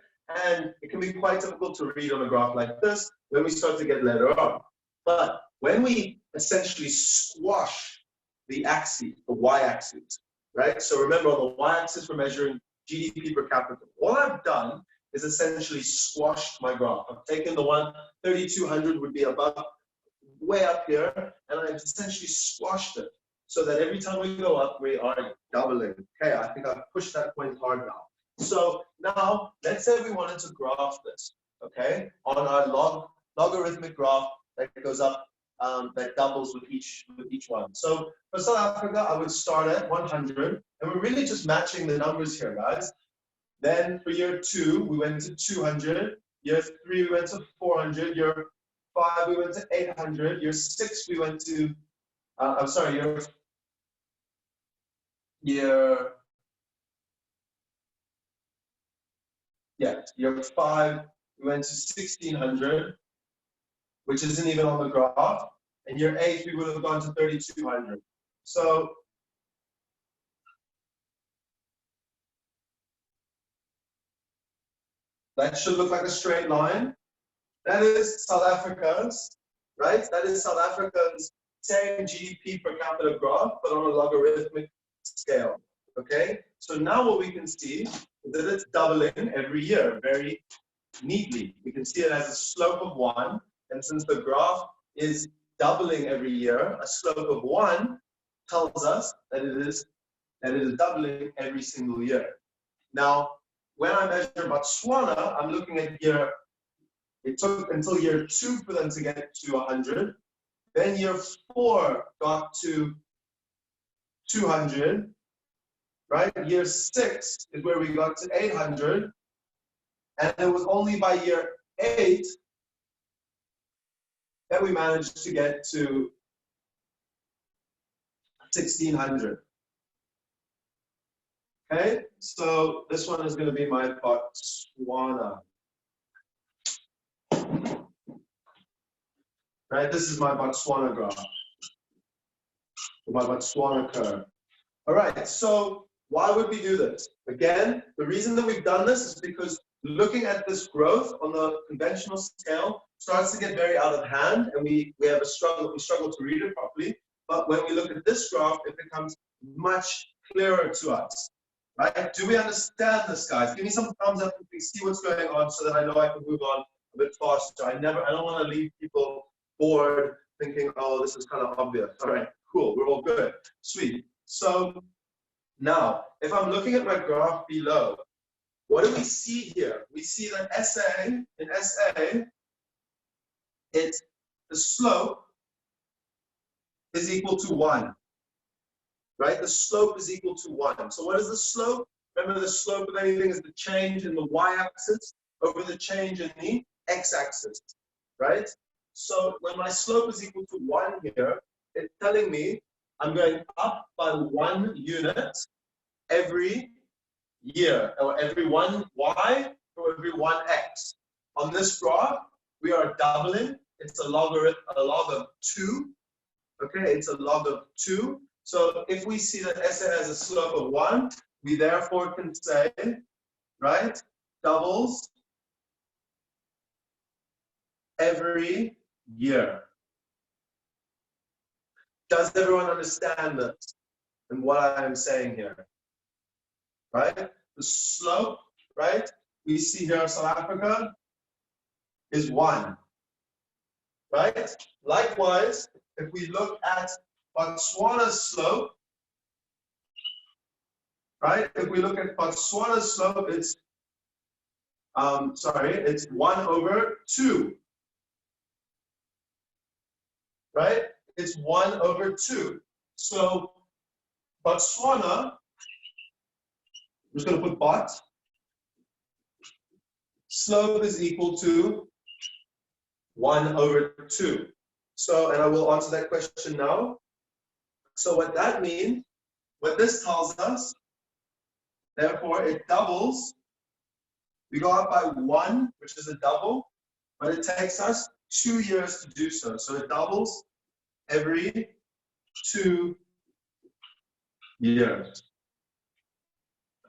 And it can be quite difficult to read on a graph like this when we start to get later on. But when we essentially squash the axis, the y-axis, right? So remember, on the y-axis, we're measuring GDP per capita. All I've done is essentially squashed my graph. I've taken the one 3,200 would be above, way up here, and I've essentially squashed it so that every time we go up, we are doubling. Okay, I think I've pushed that point hard now. So now, let's say we wanted to graph this, okay, on our logarithmic graph that goes up, that doubles with each one. So for South Africa, I would start at 100, and we're really just matching the numbers here, guys. Then for year 2, we went to 200. Year 3, we went to 400. Year 5, we went to 800. Year 6, we went to, I'm sorry, year 5, we went to 1600, which isn't even on the graph. And year 8, we would have gone to 3200. So that should look like a straight line. That is South Africa's, right? That is South Africa's same GDP per capita graph, but on a logarithmic scale, okay? So now what we can see is that it's doubling every year very neatly. We can see it as a slope of 1, and since the graph is doubling every year, a slope of 1 tells us that it is doubling every single year. Now, when I measure Botswana, I'm looking at it took until year 2 for them to get to 100. Then year 4 got to 200, right? Year 6 is where we got to 800. And it was only by year 8 that we managed to get to 1600. Okay, so this one is going to be my Botswana. Right, this is my Botswana graph, my Botswana curve. All right, so why would we do this? Again, the reason that we've done this is because looking at this growth on the conventional scale starts to get very out of hand, and we have a struggle. We struggle to read it properly. But when we look at this graph, it becomes much clearer to us. Right? Do we understand this, guys? Give me some thumbs up if you see what's going on, so that I know I can move on a bit faster. I don't want to leave people bored thinking, oh, this is kind of obvious. All right, cool. We're all good. Sweet. So now, if I'm looking at my graph below, what do we see here? We see that in SA, the slope is equal to 1. Right? The slope is equal to 1. So what is the slope? Remember, the slope of anything is the change in the y-axis over the change in the x-axis, right? So when my slope is equal to 1 here, it's telling me I'm going up by 1 unit every year, or every 1 y or every 1 x. On this graph, we are doubling. It's a log of 2. Okay, it's a log of 2. So if we see that SA has a slope of 1, we therefore can say, right, doubles every year. Does everyone understand this and what I am saying here? Right? The slope right? We see here South Africa is 1, right? Likewise, if we look at Botswana's slope, right? If we look at Botswana's slope, it's it's 1/2, right? It's 1/2. So Botswana, I'm just going to put bot, slope is equal to 1/2. So, and I will answer that question now. So what that means, what this tells us, therefore it doubles. We go up by 1, which is a double, but it takes us 2 years to do so. So it doubles every 2 years.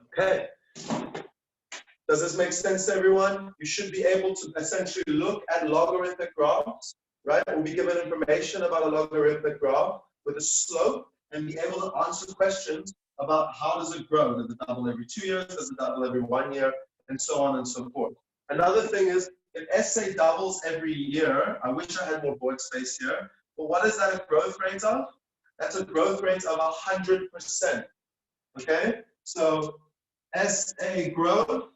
Okay. Does this make sense to everyone? You should be able to essentially look at logarithmic graphs, right? We'll be given information about a logarithmic graph with a slope and be able to answer questions about how does it grow? Does it double every 2 years? Does it double every 1 year? And so on and so forth. Another thing is, if SA doubles every year, I wish I had more board space here, but what is that a growth rate of? That's a growth rate of 100%, okay? So SA growth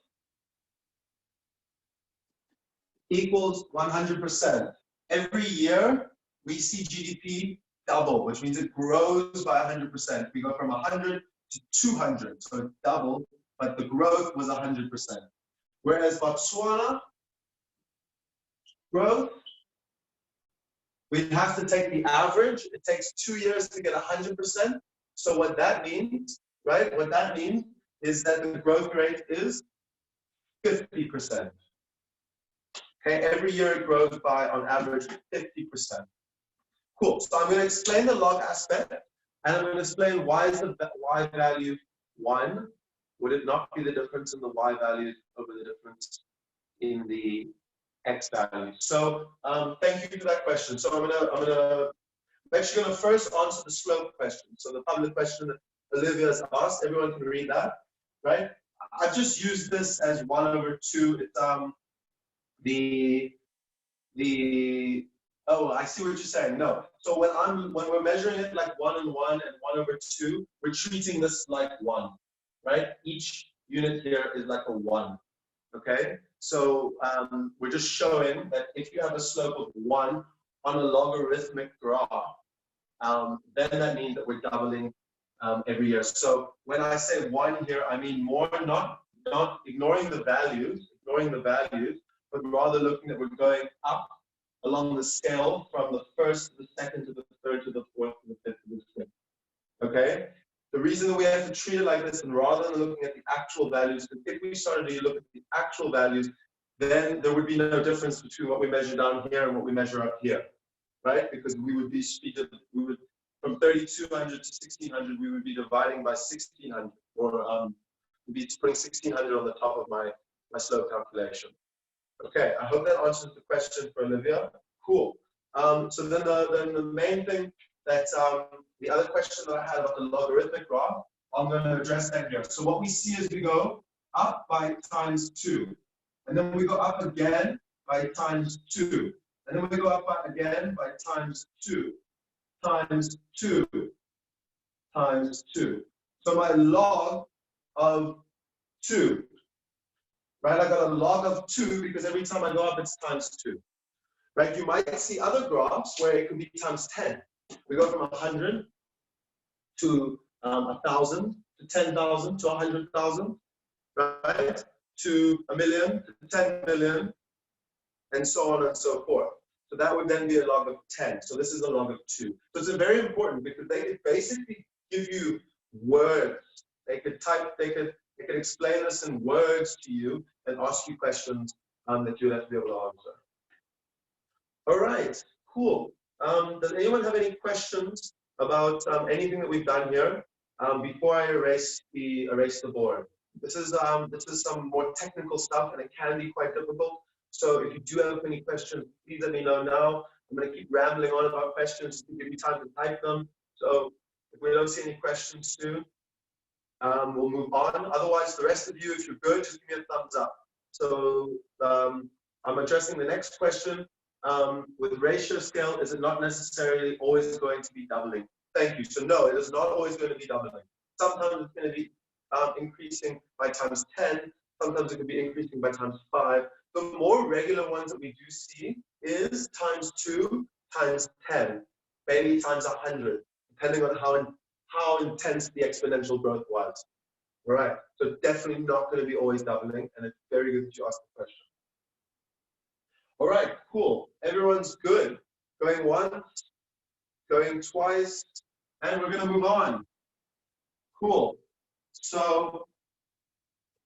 equals 100%. Every year, we see GDP double, which means it grows by 100%. We go from 100 to 200, so it doubled, but the growth was 100%. Whereas Botswana growth, we have to take the average. It takes 2 years to get 100%. So what that means, right? What that means is that the growth rate is 50%. Okay, every year it grows by, on average, 50%. Cool. So I'm going to explain the log aspect, and I'm going to explain why is the y value 1. Would it not be the difference in the y value over the difference in the x value? So thank you for that question. So I'm actually going to first answer the slope question. So the public question that Olivia has asked, everyone can read that, right? I've just used this as 1/2. It's oh, I see what you're saying. No. So when we're measuring it like 1 and 1 and 1/2, we're treating this like 1, right? Each unit here is like a 1. Okay. So we're just showing that if you have a slope of 1 on a logarithmic graph, then that means that we're doubling every year. So when I say 1 here, I mean more not ignoring the values, but rather looking that we're going up along the scale from the first to the second to the third to the fourth to the fifth to the sixth. Okay? The reason that we have to treat it like this, and rather than looking at the actual values, because if we started to look at the actual values, then there would be no difference between what we measure down here and what we measure up here, right? Because we would be from 3200 to 1600, we would be dividing by 1600, or we'd be putting 1600 on the top of my slope calculation. Okay, I hope that answers the question for Olivia. Cool. So then the main thing that the other question that I had about the logarithmic graph, I'm going to address that here. So what we see is we go up by ×2, and then we go up again by ×2, and then we go up again by ×2, ×2, ×2. So my log of 2. Right, I got a log of 2 because every time I go up, it's ×2. Right, you might see other graphs where it could be ×10. We go from 100 to 1,000 to 10,000 to 100,000, right, to 1 million to 10 million, and so on and so forth. So that would then be a log of 10. So this is a log of 2. So it's very important because they could basically give you words. They could explain this in words to you and ask you questions that you'll have to be able to answer. All right, cool. Does anyone have any questions about anything that we've done here before I erase the board? This is some more technical stuff, and it can be quite difficult. So if you do have any questions, please let me know now. I'm going to keep rambling on about questions to give you time to type them. So if we don't see any questions soon, We'll move on. Otherwise, the rest of you, if you're good, just give me a thumbs up. So I'm addressing the next question. With ratio scale, is it not necessarily always going to be doubling? Thank you. So no, it is not always going to be doubling. Sometimes it's going to be increasing by times 10. Sometimes it could be increasing by times 5. The more regular ones that we do see is times 2, times 10, maybe times 100, depending on how intense the exponential growth was. All right, so definitely not going to be always doubling, and it's very good that you asked the question. All right, cool. Everyone's good. Going once, going twice, and we're going to move on. Cool. So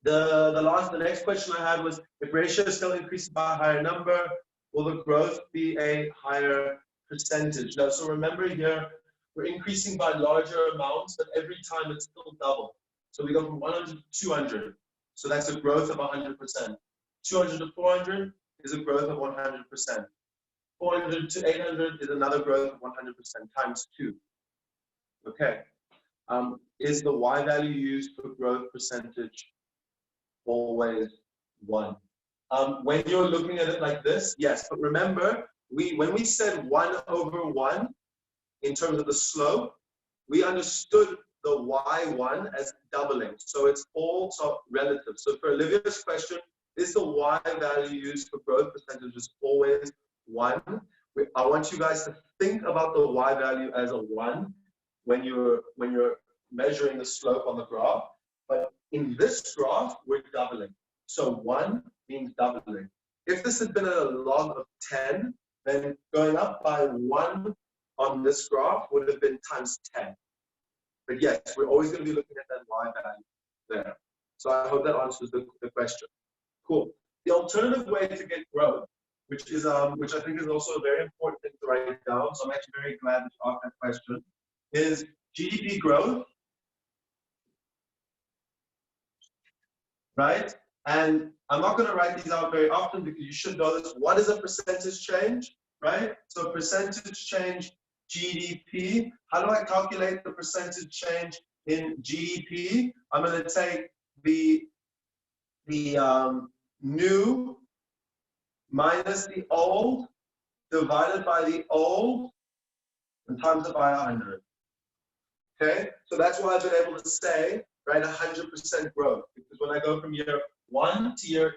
the next question I had was, if ratio still increases by a higher number, will the growth be a higher percentage? Now, so remember here, we're increasing by larger amounts, but every time it's still double. So we go from 100 to 200. So that's a growth of 100%. 200 to 400 is a growth of 100%. 400 to 800 is another growth of 100% times 2. Okay. Is the Y value used for growth percentage always 1? When you're looking at it like this, yes. But remember, when we said 1 over 1 in terms of the slope, we understood the Y1 as doubling. So it's also relative. So for Olivia's question, is the Y value used for growth percentages always 1? I want you guys to think about the Y value as a 1 when you're measuring the slope on the graph. But in this graph, we're doubling. So 1 means doubling. If this had been a log of 10, then going up by 1 on this graph would have been times 10. But yes, we're always going to be looking at that Y value there. So I hope that answers the question. Cool. The alternative way to get growth, which I think is also a very important thing to write down, so I'm actually very glad that you asked that question, is GDP growth, right? And I'm not going to write these out very often because you should know this. What is a percentage change, right? So percentage change GDP. How do I calculate the percentage change in GDP? I'm going to take the new minus the old divided by the old and times it by 100. Okay, so that's why I've been able to say, right, 100% growth, because when I go from year 1 to year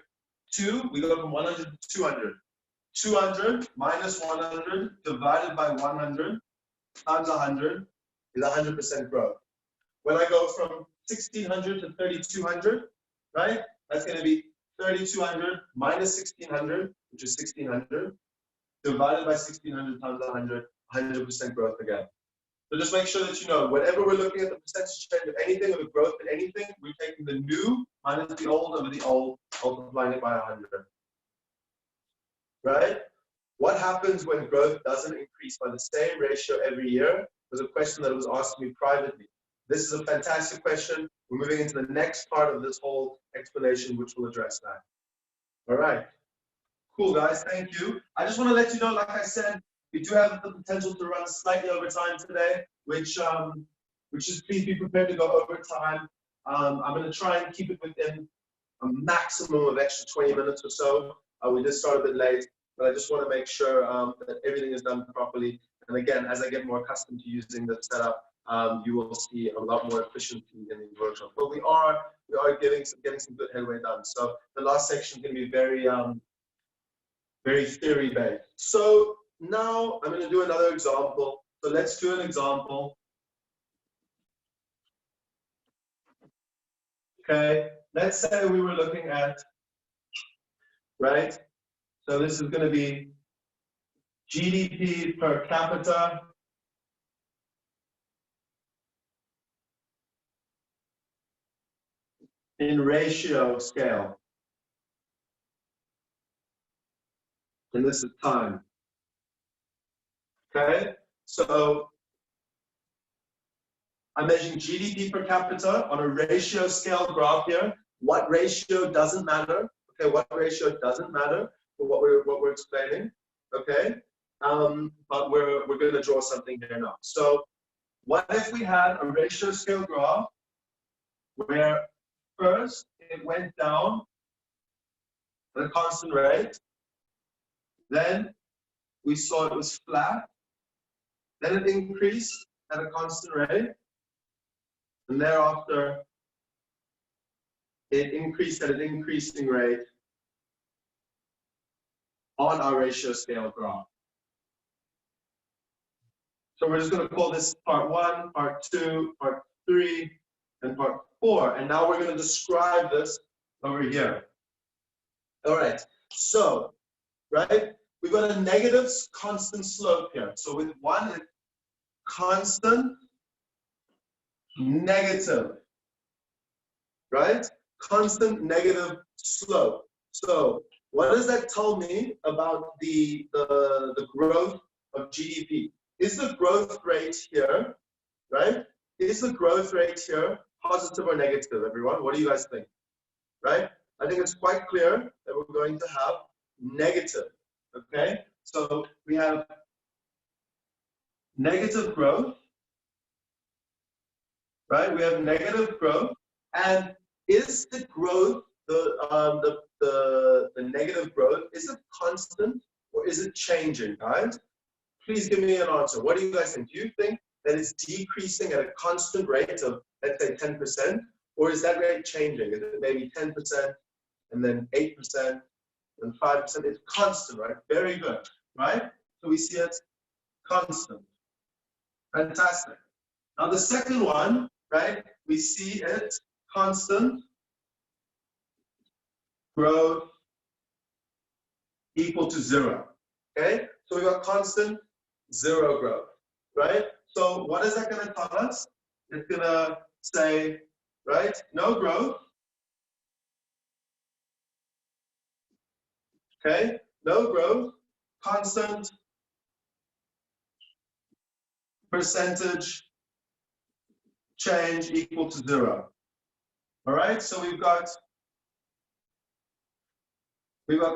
2, we go from 100 to 200. 200 minus 100 divided by 100 times 100 is 100% growth. When I go from 1600 to 3200, right, that's going to be 3200 minus 1600, which is 1600, divided by 1600 times 100, 100% growth again. So just make sure that you know, whenever we're looking at the percentage change of anything, or the growth in anything, we're taking the new minus the old over the old, multiplying it by 100. Right? What happens when growth doesn't increase by the same ratio every year? Was a question that was asked me privately. This is a fantastic question. We're moving into the next part of this whole explanation, which will address that. All right. Cool, guys. Thank you. I just want to let you know, like I said, we do have the potential to run slightly over time today, which is, please be prepared to go over time. I'm going to try and keep it within a maximum of extra 20 minutes or so. We did start a bit late, but I just want to make sure that everything is done properly. And again, as I get more accustomed to using the setup, you will see a lot more efficiency in these workshops. But we are getting some good headway done. So the last section is going to be very theory based. So now I'm going to do another example. So let's do an example. Okay, let's say we were looking at, right? So this is going to be GDP per capita in ratio scale. And this is time. Okay, so I'm measuring GDP per capita on a ratio scale graph here. What ratio doesn't matter? Okay, what ratio doesn't matter for what we're explaining? Okay, but we're going to draw something here now. So what if we had a ratio scale graph where first it went down at a constant rate, then we saw it was flat, then it increased at a constant rate, and thereafter it increased at an increasing rate on our ratio scale graph. So we're just going to call this part 1, part 2, part 3, and part 4. And now we're going to describe this over here. All right. So, right, we've got a negative constant slope here. So with 1, it's constant negative, right? Constant negative slope. So what does that tell me about the growth of GDP? Is the growth rate here, right? Is the growth rate here positive or negative, everyone? What do you guys think, right? I think it's quite clear that we're going to have negative, okay? So we have negative growth, right? We have negative growth, and is the growth, the negative growth, is it constant or is it changing, guys? Please give me an answer. What do you guys think? Do you think that it's decreasing at a constant rate of, let's say, 10%? Or is that rate changing? Is it maybe 10% and then 8% and 5%? It's constant, right? Very good, right? So we see it constant. Fantastic. Now the second one, right? We see it constant growth equal to 0. Okay? So we got constant 0 growth, right? So what is that going to tell us? It's going to say, right, no growth. Okay, no growth, constant percentage change equal to 0. All right, so we've got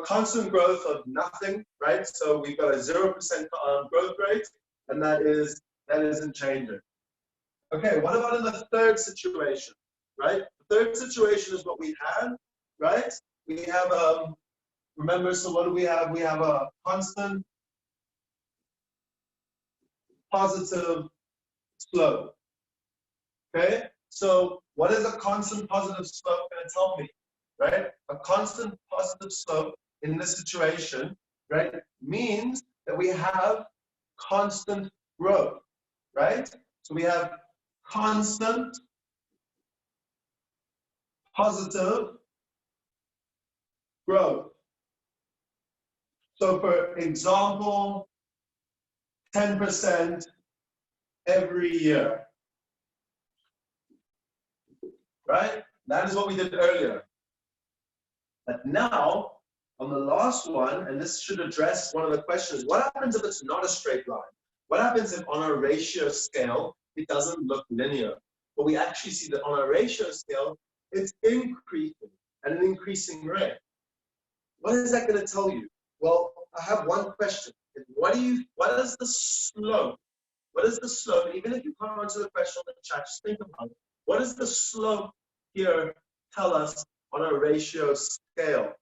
constant growth of nothing, right? So we've got a 0% growth rate, and that isn't changing. Okay, what about in the third situation, right? The third situation is what we had, right? We have remember, so what do we have? We have a constant positive slope. Okay, so what is a constant positive slope going to tell me, right? A constant positive slope in this situation, right, means that we have constant growth, right? So we have constant positive growth. So for example, 10% every year, right? That is what we did earlier. But now, on the last one, and this should address one of the questions, what happens if it's not a straight line? What happens if on a ratio scale, it doesn't look linear? But we actually see that on a ratio scale, it's increasing at an increasing rate. What is that going to tell you? Well, I have one question. What is the slope? What is the slope? Even if you can't answer the question in the chat, just think about it. What does the slope here tell us on a ratio scale?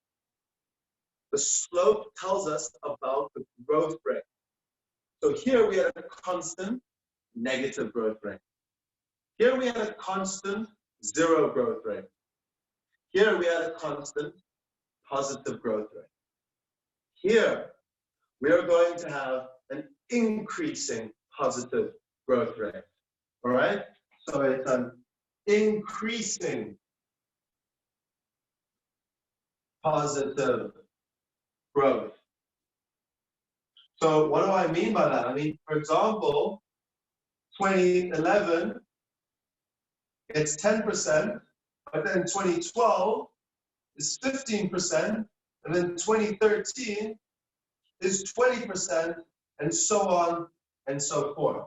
The slope tells us about the growth rate. So here we had a constant negative growth rate. Here we had a constant 0 growth rate. Here we had a constant positive growth rate. Here we are going to have an increasing positive growth rate. All right? So it's an increasing positive growth. So what do I mean by that? I mean, for example, 2011, it's 10%, but then 2012 is 15%, and then 2013 is 20%, and so on and so forth.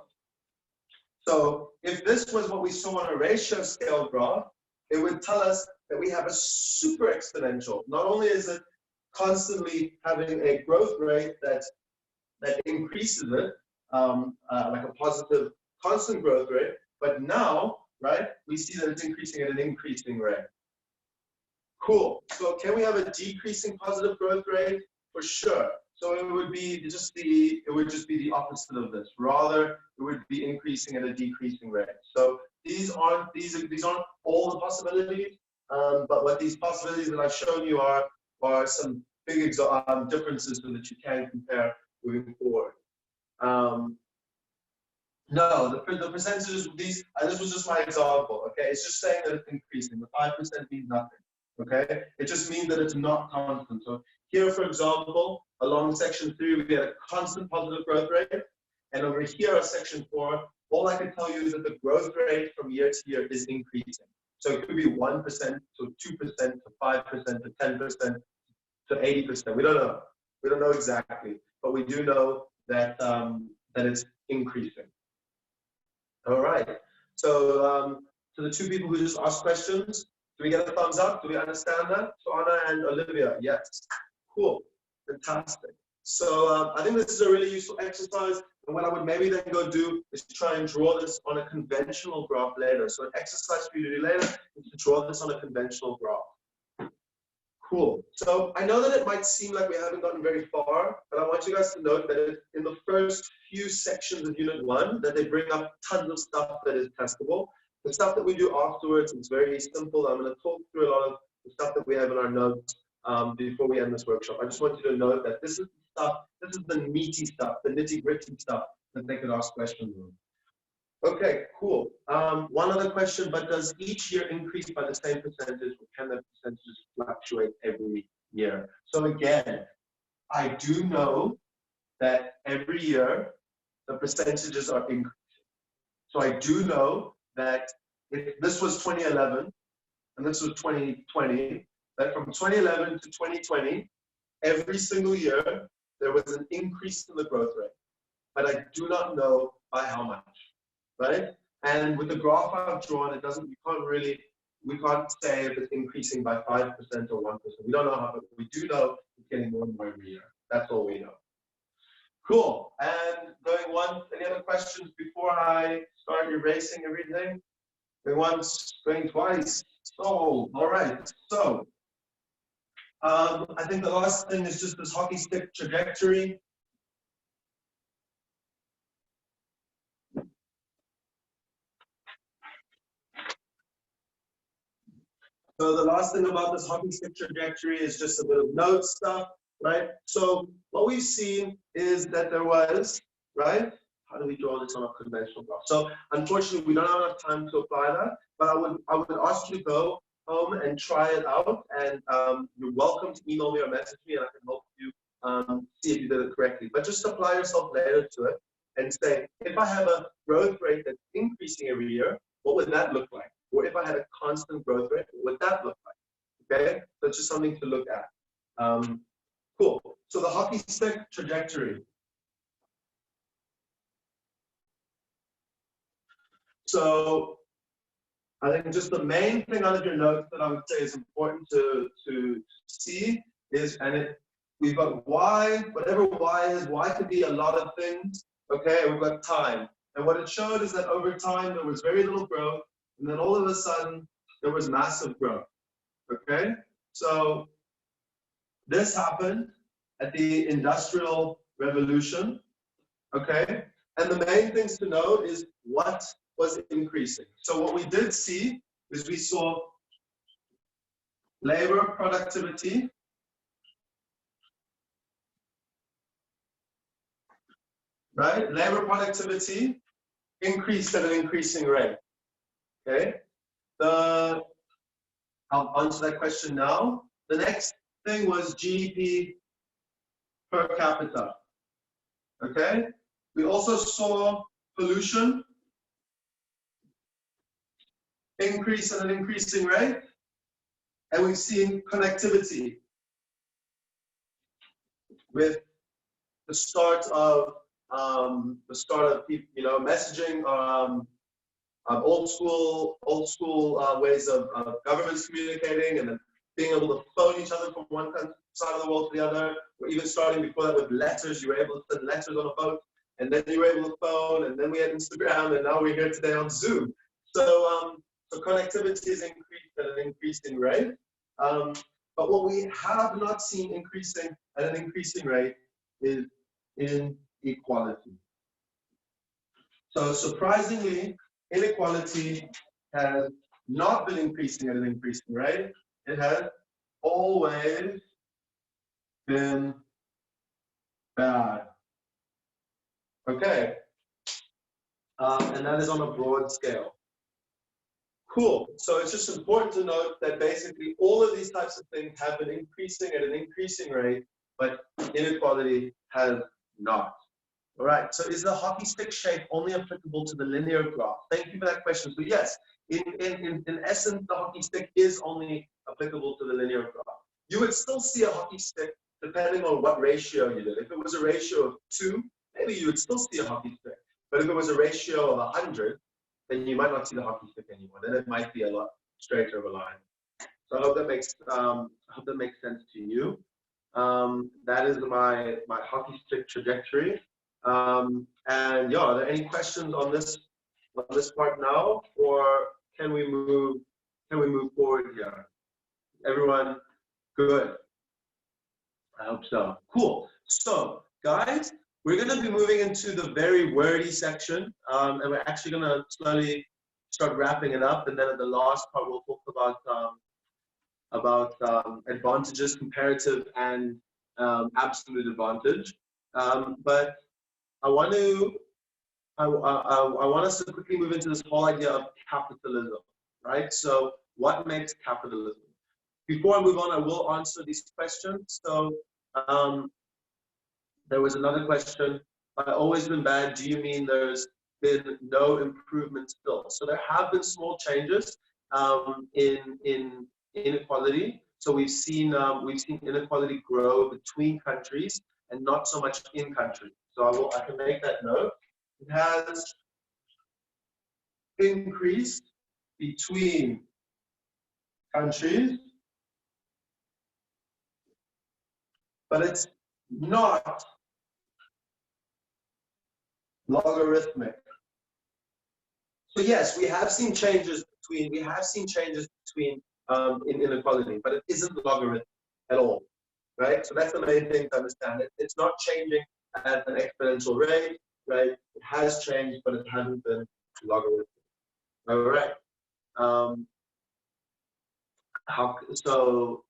So if this was what we saw on a ratio scale graph, it would tell us that we have a super exponential. Not only is it constantly having a growth rate that increases it, like a positive constant growth rate, but now right? We see that it's increasing at an increasing rate. Cool. So can we have a decreasing positive growth rate? For sure. So it would be just the opposite of this. Rather, it would be increasing at a decreasing rate. So these aren't all the possibilities, but what these possibilities that I've shown you are some big differences so that you can compare moving forward. No, the percentages of these, this was just my example, okay? It's just saying that it's increasing. The 5% means nothing, okay? It just means that it's not constant. So here, for example, along section 3, we had a constant positive growth rate. And over here at section 4, all I can tell you is that the growth rate from year to year is increasing. So it could be 1% to 2% to 5% to 10% to 80%. We don't know. We don't know exactly, but we do know that that it's increasing. All right. So to the two people who just asked questions, do we get a thumbs up? Do we understand that? So Anna and Olivia, yes. Cool. Fantastic. So I think this is a really useful exercise. And what I would maybe then go do is to try and draw this on a conventional graph later. So an exercise for you to do later is to draw this on a conventional graph. Cool. So I know that it might seem like we haven't gotten very far, but I want you guys to note that in the first few sections of Unit 1, that they bring up tons of stuff that is testable. The stuff that we do afterwards is very simple. I'm going to talk through a lot of the stuff that we have in our notes before we end this workshop. I just want you to note that this is the stuff, this is the meaty stuff, the nitty-gritty stuff that they could ask questions on. Okay, cool. One other question, but does each year increase by the same percentage, or can the percentages fluctuate every year? So again, I do know that every year the percentages are increasing. So I do know that if this was 2011 and this was 2020, that from 2011 to 2020, every single year there was an increase in the growth rate, but I do not know by how much. Right? And with the graph I've drawn, we can't say if it's increasing by 5% or 1%. We don't know how, but we do know it's getting more and more every year. That's all we know. Cool. And going once, any other questions before I start erasing everything? Going once, going twice. So, all right. So, I think the last thing is just this hockey stick trajectory. So the last thing about this hockey stick trajectory is just a bit of note stuff, right? So what we've seen is that there was, right? How do we draw this on a conventional graph? So unfortunately, we don't have enough time to apply that, but I would ask you to go home and try it out, and you're welcome to email me or message me, and I can help you see if you did it correctly. But just apply yourself later to it and say, if I have a growth rate that's increasing every year, what would that look like? Or if I had a constant growth rate, what would that look like? Okay, that's just something to look at. Cool. So the hockey stick trajectory. So I think just the main thing out of your notes that I would say is important to see is, we've got y, whatever y is, y could be a lot of things. Okay, we've got time. And what it showed is that over time there was very little growth. And then all of a sudden, there was massive growth, okay? So this happened at the Industrial Revolution, okay? And the main things to know is what was increasing. So what we did see is we saw labor productivity, right? Labor productivity increased at an increasing rate. Okay, I'll answer that question now. The next thing was GDP per capita. Okay, we also saw pollution increase at an increasing rate, and we've seen connectivity with the start of messaging. Old school ways of governments communicating, and then being able to phone each other from one side of the world to the other, or even starting before that with letters. You were able to send letters on a boat, and then you were able to phone, and then we had Instagram, and now we're here today on Zoom. So connectivity is increased at an increasing rate. But what we have not seen increasing at an increasing rate is inequality. So surprisingly, inequality has not been increasing at an increasing rate. It has always been bad. Okay. And that is on a broad scale. Cool. So it's just important to note that basically all of these types of things have been increasing at an increasing rate, but inequality has not. All right. So is the hockey stick shape only applicable to the linear graph? Thank you for that question. So yes, in essence, the hockey stick is only applicable to the linear graph. You would still see a hockey stick depending on what ratio you did. If it was a ratio of 2, maybe you would still see a hockey stick. But if it was a ratio of 100, then you might not see the hockey stick anymore. Then it might be a lot straighter of a line. So I hope that makes sense to you. That is my hockey stick trajectory. And yeah, are there any questions on this part now, or can we move forward here? Everyone good? I hope so. Cool. So guys, we're going to be moving into the very wordy section, and we're actually going to slowly start wrapping it up. And then at the last part, we'll talk about advantages, comparative, and absolute advantage. But I want us to quickly move into this whole idea of capitalism, right? So what makes capitalism? Before I move on, I will answer these questions. So there was another question. By always been bad, do you mean there's been no improvement still? So there have been small changes in inequality. So we've seen inequality grow between countries and not so much in countries. So I can make that note. It has increased between countries, but it's not logarithmic. So yes, we have seen changes between in inequality, but it isn't logarithmic at all, right? So that's the main thing to understand. It's not changing at an exponential rate, right? It has changed, but it hasn't been logarithmic. All right. So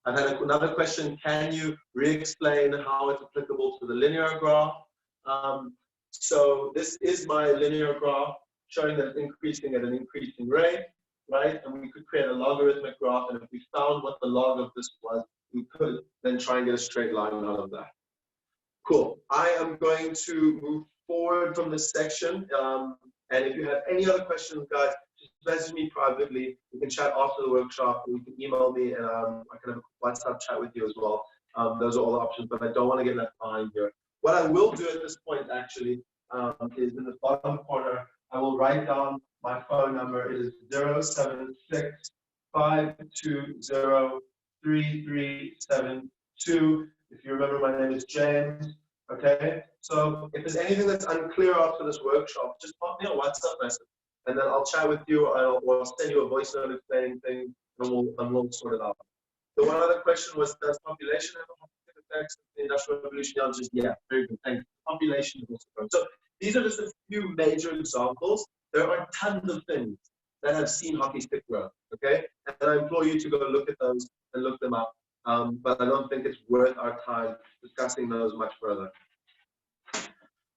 I've had another question. Can you re-explain how it's applicable to the linear graph? So this is my linear graph showing that it's increasing at an increasing rate, right? And we could create a logarithmic graph, and if we found what the log of this was, we could then try and get a straight line out of that. Cool. I am going to move forward from this section. And if you have any other questions, guys, just message me privately. You can chat after the workshop, or you can email me, and I can have a WhatsApp chat with you as well. Those are all the options, but I don't want to get left behind here. What I will do at this point, actually, is in the bottom corner, I will write down my phone number. It is 076 520 3372. If you remember, my name is James. Okay, so if there's anything that's unclear after this workshop, just pop me a WhatsApp message, and then I'll chat with you, or I'll send you a voice note explaining things, and we'll sort it out. The one other question was, does population have a effects in the Industrial Revolution? I'll just, yeah, very good, thanks. Population is also growing. So these are just a few major examples. There are tons of things that have seen hockey stick growth, okay? And I implore you to go look at those and look them up. But I don't think it's worth our time discussing those much further.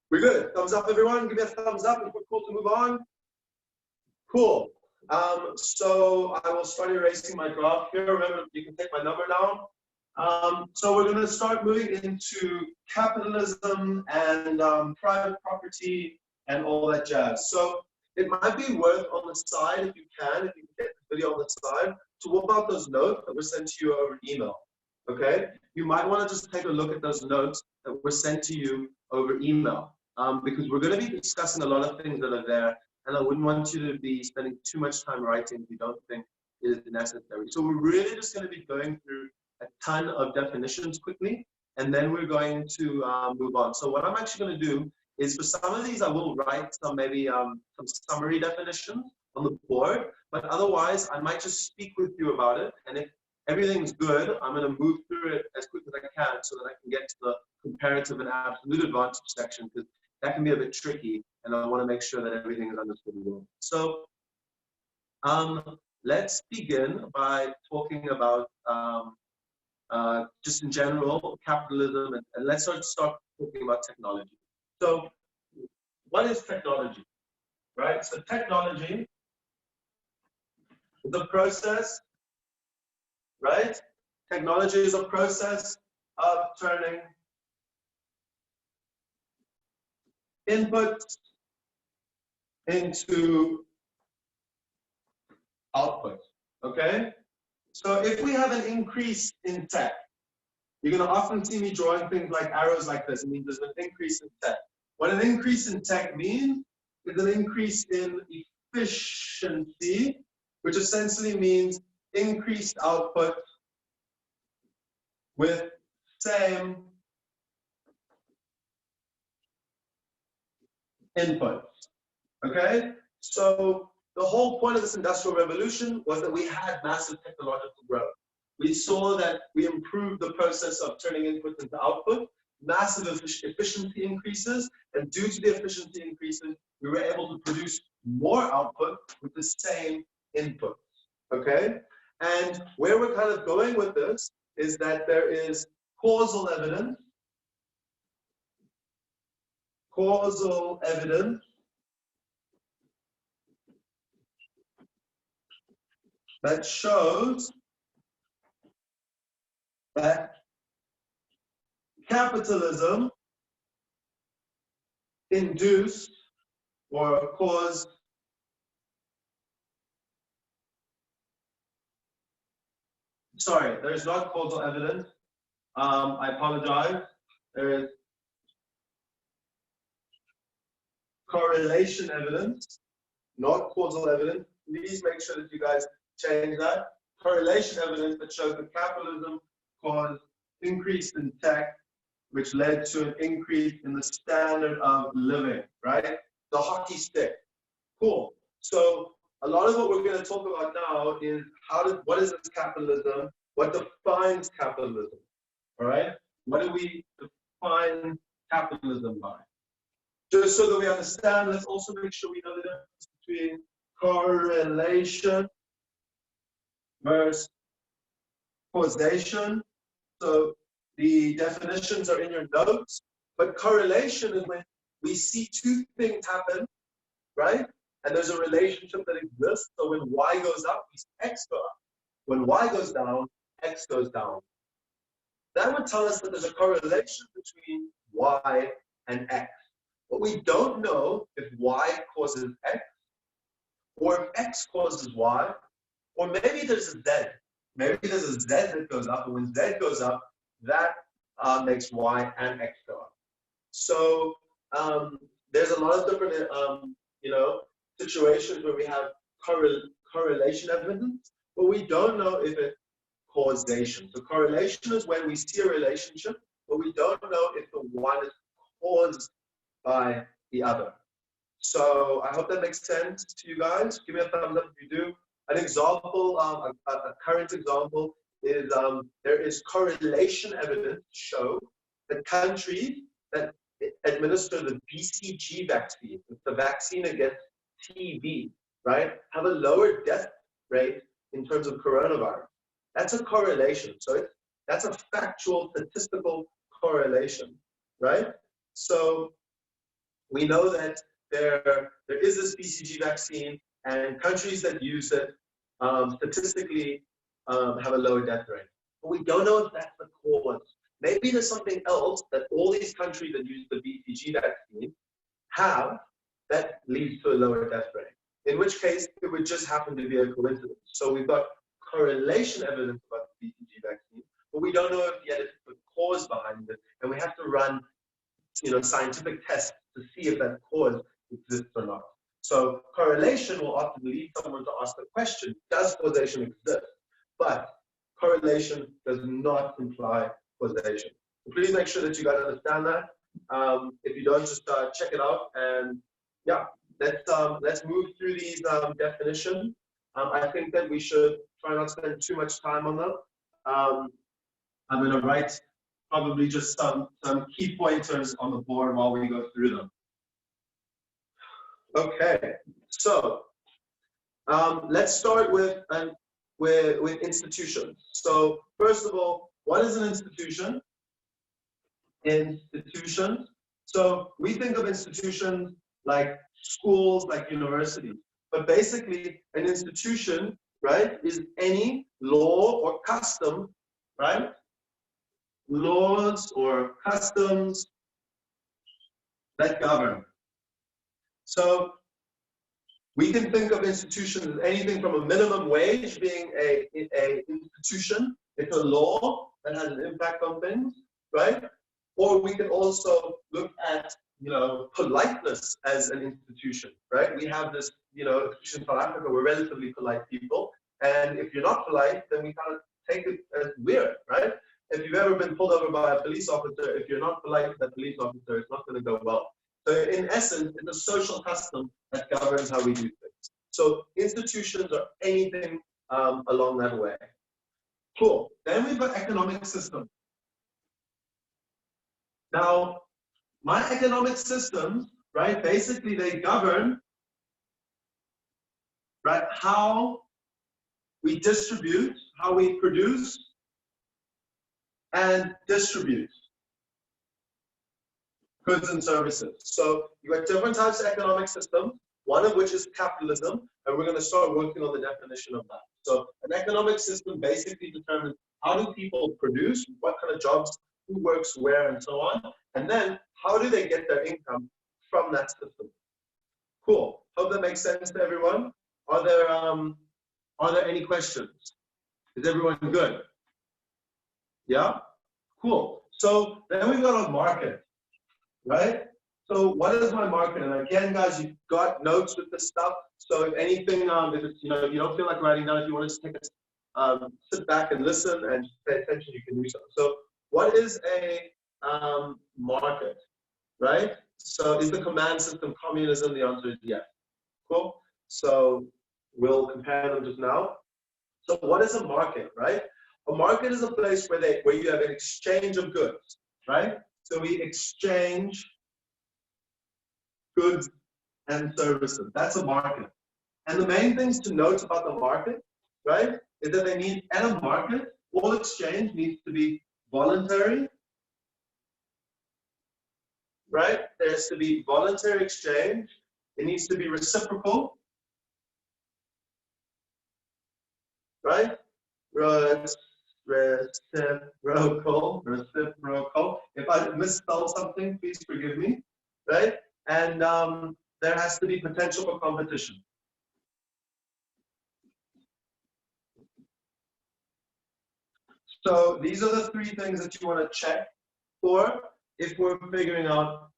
We're good. Thumbs up, everyone. Give me a thumbs up if we're cool to move on. Cool. So I will start erasing my graph here. Remember, you can take my number down. So we're going to start moving into capitalism and private property and all that jazz. So it might be worth on the side, if you can get the video on the side, to whip out those notes that were sent to you over email, okay? You might want to just take a look at those notes that were sent to you over email, because we're going to be discussing a lot of things that are there, and I wouldn't want you to be spending too much time writing if you don't think it is necessary. So we're really just going to be going through a ton of definitions quickly, and then we're going to move on. So what I'm actually going to do is for some of these I will write some maybe some summary definitions on the board, but otherwise I might just speak with you about it, and if everything's good, I'm going to move through it as quick as I can so that I can get to the comparative and absolute advantage section, because that can be a bit tricky, and I want to make sure that everything is understood well. So let's begin by talking about just in general capitalism, and let's start talking about technology. So what is technology, right? So technology is a process, right? Technology is a process of turning inputs into output, okay? So if we have an increase in tech, you're going to often see me drawing things like arrows like this. It means there's an increase in tech. What an increase in tech means is an increase in efficiency, which essentially means increased output with same inputs, okay? So the whole point of this industrial revolution was that we had massive technological growth. We saw that we improved the process of turning inputs into output, massive efficiency increases, and due to the efficiency increases, we were able to produce more output with the same inputs, okay? And where we're kind of going with this is that there is causal evidence that shows that capitalism induced or caused sorry, there's not causal evidence. I apologize. There is correlation evidence, not causal evidence. Please make sure that you guys change that. Correlation evidence that shows that capitalism caused increase in tech, which led to an increase in the standard of living, right? The hockey stick. Cool. So a lot of what we're going to talk about now is what is this capitalism? What defines capitalism? All right? What do we define capitalism by? Just so that we understand, let's also make sure we know the difference between correlation versus causation. So the definitions are in your notes, but correlation is when we see two things happen, right? And there's a relationship that exists. So when Y goes up, X goes up. When Y goes down, X goes down. That would tell us that there's a correlation between Y and X. But we don't know if Y causes X, or if X causes Y, or maybe there's a Z. Maybe there's a Z that goes up, and when Z goes up, that makes Y and X go up. So there's a lot of different, situations where we have correlation evidence, but we don't know if it's causation. So correlation is when we see a relationship, but we don't know if the one is caused by the other. So I hope that makes sense to you guys. Give me a thumbs up if you do. An example, a current example is there is correlation evidence to show that countries that administer the BCG vaccine, the vaccine against TB, right, have a lower death rate in terms of coronavirus. That's a correlation. So that's a factual statistical correlation, right? So we know that there is this BCG vaccine, and countries that use it statistically have a lower death rate. But we don't know if that's the cause. Maybe there's something else that all these countries that use the BCG vaccine have that leads to a lower death rate. In which case, it would just happen to be a coincidence. So we've got correlation evidence about the BCG vaccine, but we don't know if yet it's the cause behind it, and we have to run, scientific tests to see if that cause exists or not. So correlation will often lead someone to ask the question, does causation exist? But correlation does not imply causation. So please make sure that you guys understand that. If you don't, just check it out. And yeah, let's move through these definitions. I think that we should try not to spend too much time on them. I'm going to write probably just some key pointers on the board while we go through them. Okay, so let's start with institutions. So first of all, what is an institution? Institutions. So we think of institutions like schools, like universities. But basically, an institution, right, is any law or custom, right? Laws or customs that govern. So we can think of institutions as anything from a minimum wage being a institution. It's a law that has an impact on things, right? Or we can also look at, politeness as an institution, right? We have this, in South Africa, we're relatively polite people. And if you're not polite, then we kind of take it as weird, right? If you've ever been pulled over by a police officer, if you're not polite to that police officer, it's not going to go well. So in essence, it's a social custom that governs how we do things. So institutions are anything along that way. Cool. Then we've got economic systems. Now, my economic systems, right, basically they govern, right, how we distribute, how we produce and distribute goods and services. So you've got different types of economic systems, one of which is capitalism, and we're going to start working on the definition of that. So an economic system basically determines how do people produce, what kind of jobs, who works where, and so on, and then how do they get their income from that system. Cool. Hope that makes sense to everyone. Are there any questions? Is everyone good? Yeah? Cool. So then we've got a market, right? So what is my market? And again, guys, you've got notes with this stuff. So if anything, if it's, if you don't feel like writing down, if you want to take a sit back and listen and pay attention, you can do so. So what is a market, right? So is the command system communism? The answer is yes. Cool. So we'll compare them just now. So what is a market, right? A market is a place where you have an exchange of goods, right? So we exchange goods and services. That's a market. And the main things to note about the market, right, is that they need, at a market, all exchange needs to be voluntary, right? There has to be voluntary exchange. It needs to be reciprocal, right? Reciprocal. If I misspell something, please forgive me, right? And there has to be potential for competition. So these are the three things that you want to check for if we're figuring out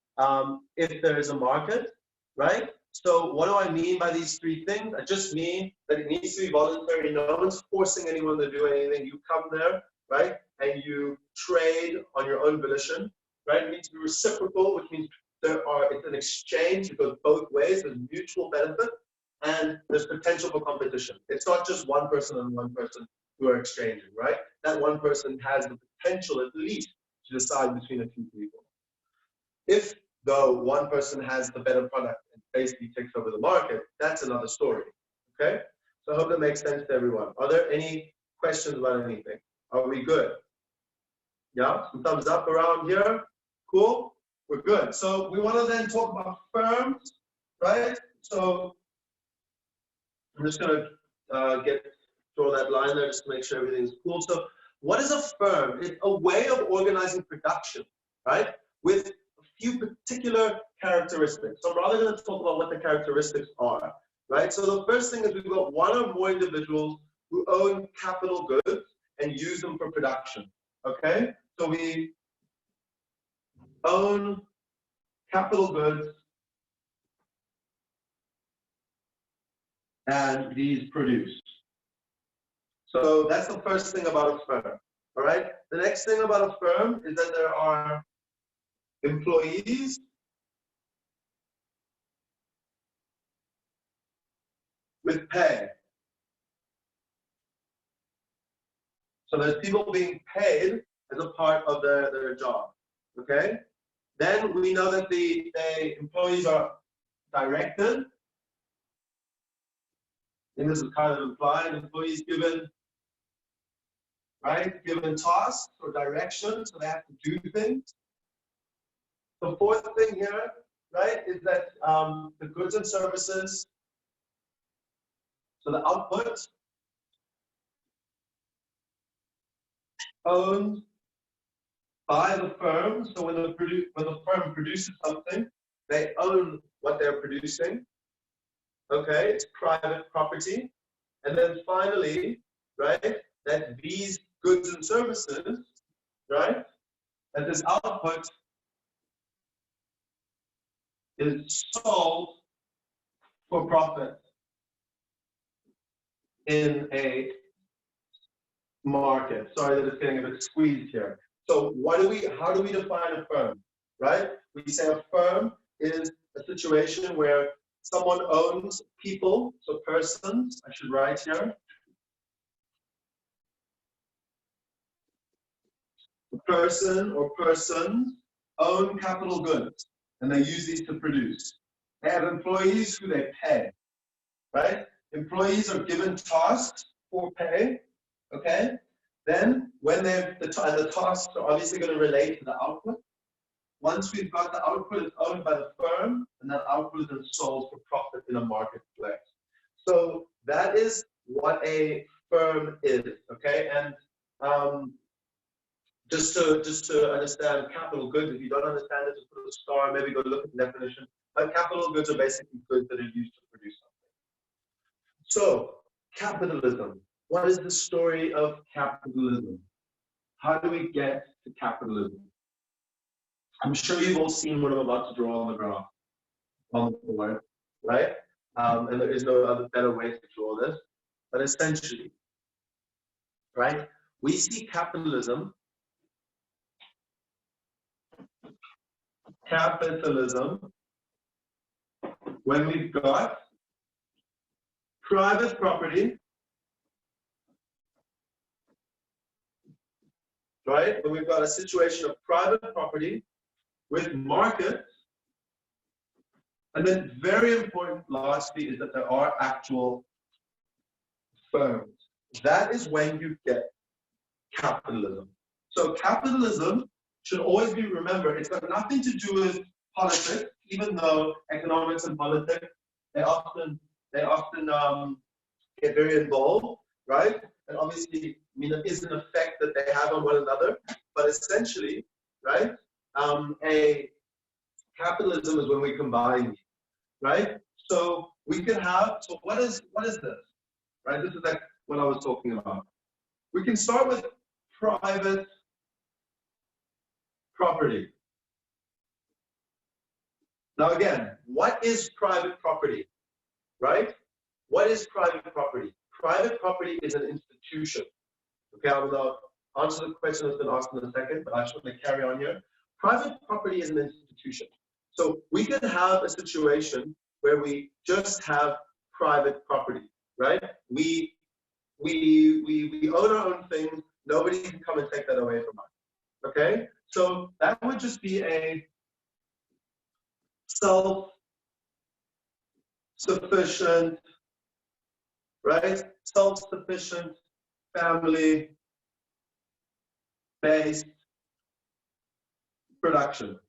if there is a market, right? So what do I mean by these three things? I just mean that it needs to be voluntary. No one's forcing anyone to do anything. You come there, right? And you trade on your own volition, right? It needs to be reciprocal, which means it's an exchange. It goes both ways. There's mutual benefit and there's potential for competition. It's not just one person and one person who are exchanging, right? That one person has the potential at least to decide between a few people. If though one person has the better product and basically takes over the market, that's another story, okay? So I hope that makes sense to everyone. Are there any questions about anything? Are we good? Yeah, some thumbs up around here. Cool, we're good. So we want to then talk about firms, right? So I'm just going to draw that line there just to make sure everything's cool. So what is a firm? It's a way of organizing production, right? With a few particular characteristics. So I'm rather going to talk about what the characteristics are, right? So the first thing is we've got one or more individuals who own capital goods and use them for production, okay? So we own capital goods and these produce. So that's the first thing about a firm, all right? The next thing about a firm is that there are employees with pay. So there's people being paid as a part of their job, okay? Then we know that the employees are directed, and this is kind of implied, employees given, right? Given tasks or direction, so they have to do things. The fourth thing here, right, is that the goods and services, so the output, owned by the firm. So when the firm produces something, they own what they're producing. Okay, it's private property. And then finally, right, that these goods and services, right, that this output is sold for profit in a market. Sorry that it's getting a bit squeezed here. So how do we define a firm, right? We say a firm is a situation where someone owns people, so persons, I should write here. A person or persons own capital goods, and they use these to produce. They have employees who they pay, right? Employees are given tasks for pay, okay? Then when the tasks are obviously going to relate to the output. Once we've got the output, it's owned by the firm, and that output is then sold for profit in a marketplace. So that is what a firm is, okay? And just to understand capital goods, if you don't understand it, just put a star, maybe go look at the definition. But capital goods are basically goods that are used to produce something. So capitalism. What is the story of capitalism? How do we get to capitalism? I'm sure you've all seen what I'm about to draw on the graph, on the board, right? And there is no other better way to draw this. But essentially, right, we see capitalism when we've got private property, right? When we've got a situation of private property with markets, and then very important lastly is that there are actual firms. That is when you get capitalism. So capitalism should always be remembered. It's got nothing to do with politics, even though economics and politics, they often get very involved, right? And obviously, I mean, it is an effect that they have on one another, but essentially, right? A capitalism is when we combine, right? So we can have, so what is this, right? This is like what I was talking about. We can start with private property. Now again, what is private property, right? What is private property? Private property is an institution. Okay, I will answer the question that's been asked in a second, but I just want to carry on here. Private property is an institution. So we can have a situation where we just have private property, right? We own our own things. Nobody can come and take that away from us. Okay, so that would just be a self-sufficient, right? Self-sufficient, family-based production.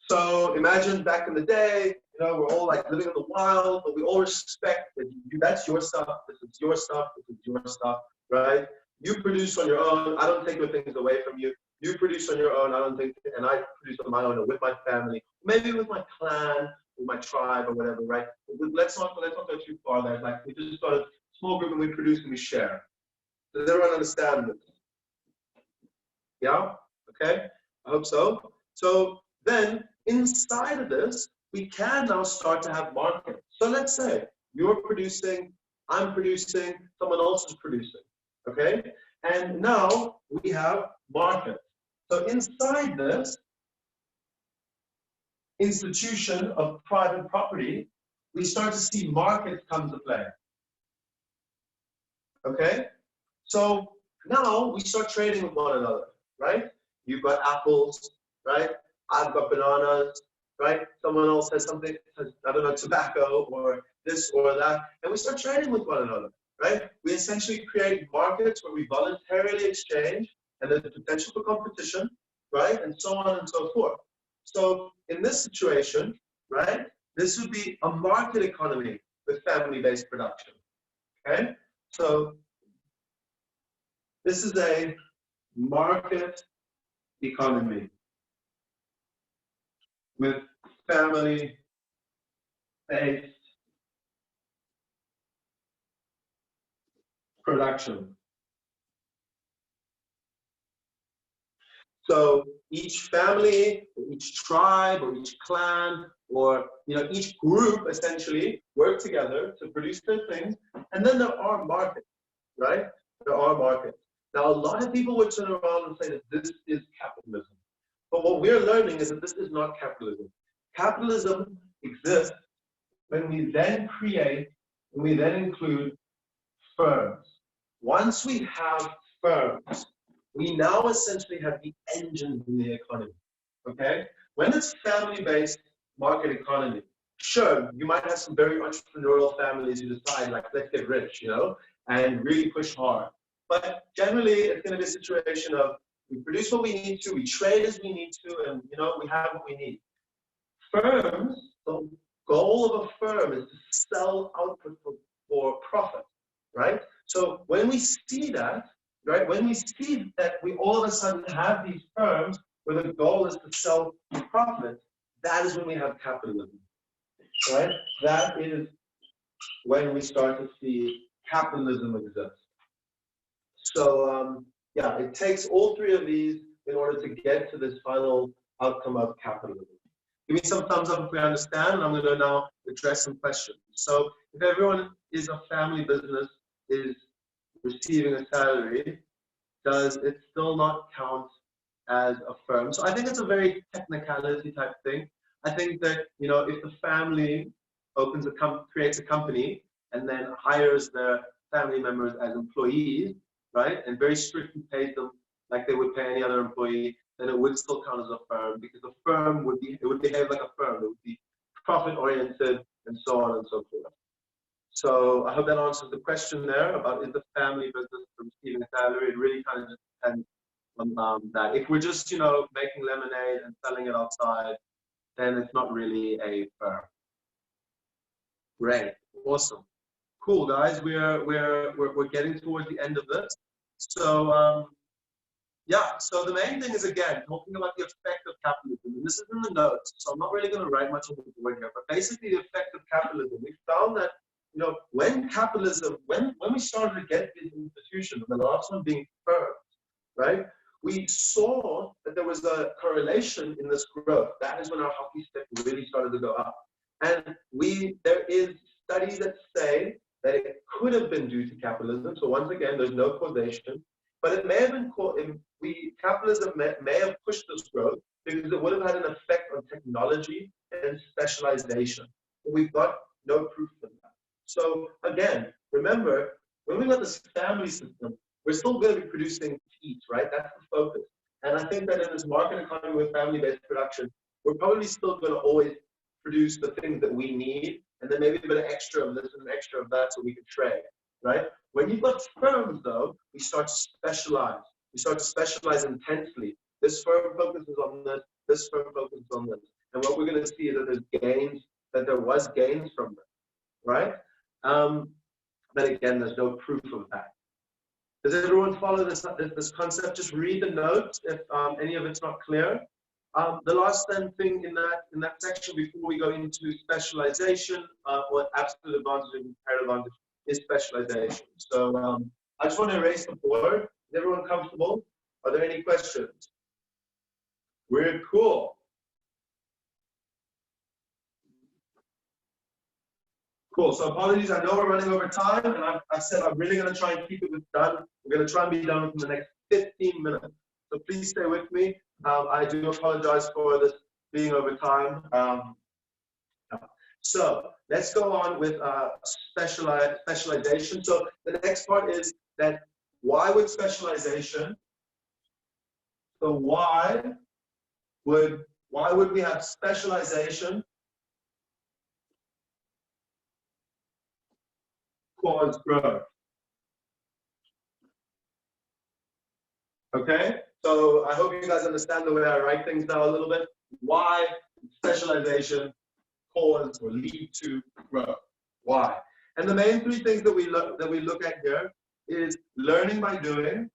So imagine back in the day, you know, we're all like living in the wild, but we all respect that that's your stuff, this is your stuff, this is your stuff, right? You produce on your own, I don't take your things away from you. You produce on your own, I don't think, and I produce on my own or with my family, maybe with my clan, with my tribe or whatever, right? Let's not go too far there. Like we just got a small group and we produce and we share. Does everyone understand this? Yeah? Okay? I hope so. So then inside of this, we can now start to have markets. So let's say you're producing, I'm producing, someone else is producing. Okay? And now we have markets. So inside this institution of private property, we start to see markets come to play. Okay? So now we start trading with one another, right? You've got apples, right? I've got bananas, right? Someone else has something, I don't know, tobacco or this or that, and we start trading with one another, right? We essentially create markets where we voluntarily exchange, and there's potential for competition, right? And so on and so forth. So in this situation, right, this would be a market economy with family-based production, okay? So this is a market economy with family-based production. So each family, or each tribe, or each clan, or each group essentially work together to produce their things, and then there are markets, right? There are markets. Now, a lot of people would turn around and say that this is capitalism. But what we're learning is that this is not capitalism. Capitalism exists when we then include firms. Once we have firms, we now essentially have the engine in the economy, okay? When it's family-based market economy, sure, you might have some very entrepreneurial families who decide, like, let's get rich, and really push hard. But generally, it's going to be a situation of we produce what we need to, we trade as we need to, and we have what we need. Firms, the goal of a firm is to sell output for profit, right? So when we see that, right, when we see that we all of a sudden have these firms where the goal is to sell profit, that is when we have capitalism, right? That is when we start to see capitalism exist. So yeah, it takes all three of these in order to get to this final outcome of capitalism. Give me some thumbs up if we understand, and I'm going to now address some questions. So if everyone is a family business, is receiving a salary, does it still not count as a firm? So I think it's a very technicality type thing. I think that, if the family creates a company and then hires their family members as employees, right, and very strictly pays them like they would pay any other employee, then it would still count as a firm, because the firm would behave like a firm. It would be profit oriented and so on and so forth. So I hope that answers the question there about, is the family business receiving a salary? It really kind of just depends on that. If we're just, making lemonade and selling it outside, then it's not really a firm. Great, awesome, cool, guys. We're getting towards the end of this. So yeah. So the main thing is, again, talking about the effect of capitalism, and this is in the notes. So I'm not really going to write much on the board here, but basically the effect of capitalism. We found that when capitalism, when we started to get these institutions, the last one being firms, right? We saw that there was a correlation in this growth. That is when our hockey stick really started to go up. And there is studies that say that it could have been due to capitalism. So once again, there's no causation, but it may have been capitalism may have pushed this growth because it would have had an effect on technology and specialization. But we've got no proof of that. So again, remember, when we got this family system, we're still going to be producing heat, right? That's the focus. And I think that in this market economy with family-based production, we're probably still going to always produce the things that we need, and then maybe a bit of extra of this and extra of that so we can trade, right? When you've got firms, though, we start to specialize. We start to specialize intensely. This firm focuses on this. This firm focuses on this. And what we're going to see is that there's gains, that there was gains from this, right? But again, there's no proof of that. Does everyone follow this concept? Just read the notes if any of it's not clear. The last thing in that section before we go into specialization, or absolute advantage and comparative advantage, is specialization. So I just want to erase the board. Is everyone comfortable? Are there any questions? We're cool. Cool. So apologies. I know we're running over time, and I've said I'm really going to try and keep it done. We're going to try and be done within the next 15 minutes. so please stay with me. I do apologize for this being over time. So let's go on with specialization. So the next part is that why would specialization? So why would we have specialization cause growth? Okay, so I hope you guys understand the way I write things down a little bit. Why specialization cause or lead to growth? Why? And the main three things that we look at here is learning by doing,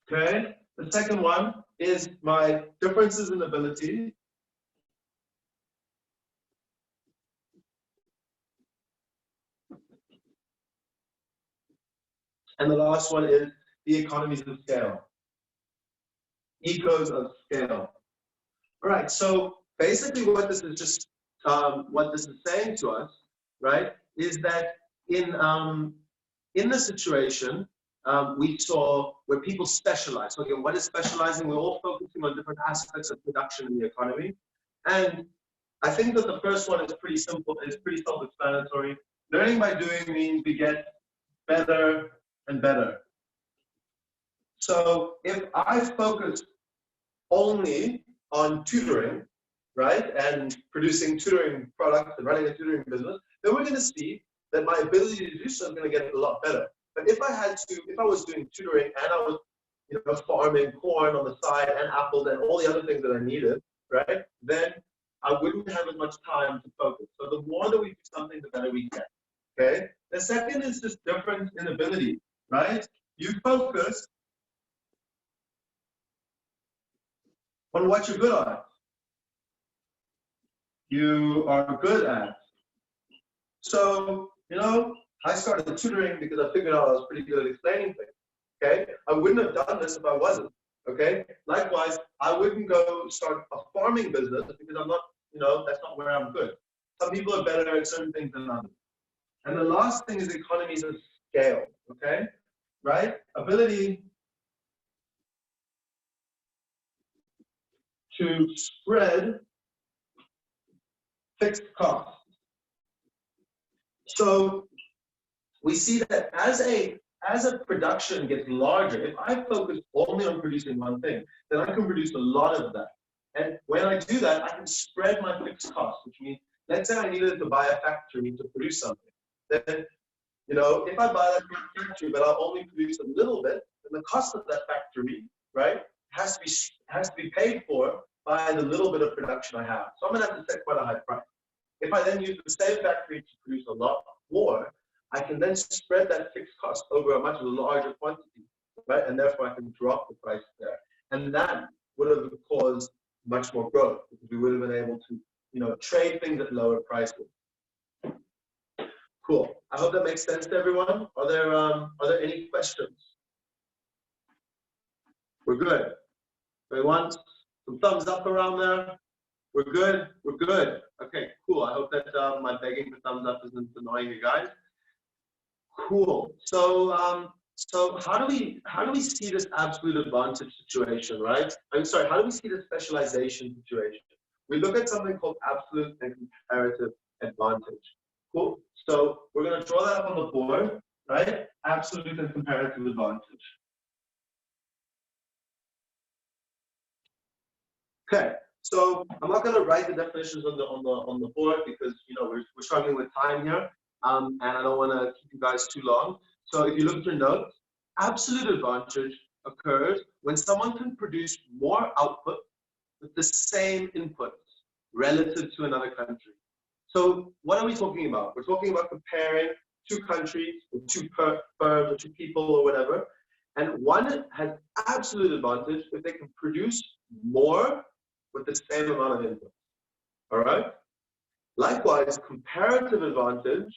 okay? The second one is my differences in ability. And the last one is the economies of scale. Ecos of scale. All right, so basically what this is just, what this is saying to us, right, is that in the situation, we saw where people specialize. So again, what is specializing? We're all focusing on different aspects of production in the economy. And I think that the first one is pretty simple, it's pretty self-explanatory. Learning by doing means we get better and better. So if I focus only on tutoring, right, and producing tutoring products and running a tutoring business, then we're going to see that my ability to do so is going to get a lot better. But if I was doing tutoring and I was, farming corn on the side and apples and all the other things that I needed, right, then I wouldn't have as much time to focus. So the more that we do something, the better we get. Okay. The second is just difference in ability, right? You focus on what you're good at. You are good at. So, I started tutoring because I figured out I was pretty good at explaining things. Okay, I wouldn't have done this if I wasn't. Okay, likewise, I wouldn't go start a farming business because I'm not, that's not where I'm good. Some people are better at certain things than others. And the last thing is economies of scale. Okay, right? Ability to spread fixed costs. So we see that as a production gets larger, if I focus only on producing one thing, then I can produce a lot of that. And when I do that, I can spread my fixed costs, which means, let's say I needed to buy a factory to produce something. Then, if I buy that factory, but I'll only produce a little bit, then the cost of that factory, right, has to be paid for by the little bit of production I have. So I'm going to have to set quite a high price. If I then use the same factory to produce a lot more, I can then spread that fixed cost over a much larger quantity, right? And therefore I can drop the price there. And that would have caused much more growth because we would have been able to, trade things at lower prices. Cool. I hope that makes sense to everyone. Are there any questions? We're good. Everyone, some thumbs up around there. We're good. We're good. Okay, cool. I hope that my begging for thumbs up isn't annoying you guys. Cool. So, so how do we see this absolute advantage situation, right? I'm sorry. How do we see the specialization situation? We look at something called absolute and comparative advantage. Cool. So we're going to draw that up on the board, right? Absolute and comparative advantage. Okay. So I'm not going to write the definitions on the board because we're struggling with time here, and I don't want to keep you guys too long. So if you look at your notes, absolute advantage occurs when someone can produce more output with the same inputs relative to another country. So what are we talking about? We're talking about comparing two countries, or two firms, or two people, or whatever, and one has absolute advantage if they can produce more with the same amount of input. All right? Likewise, comparative advantage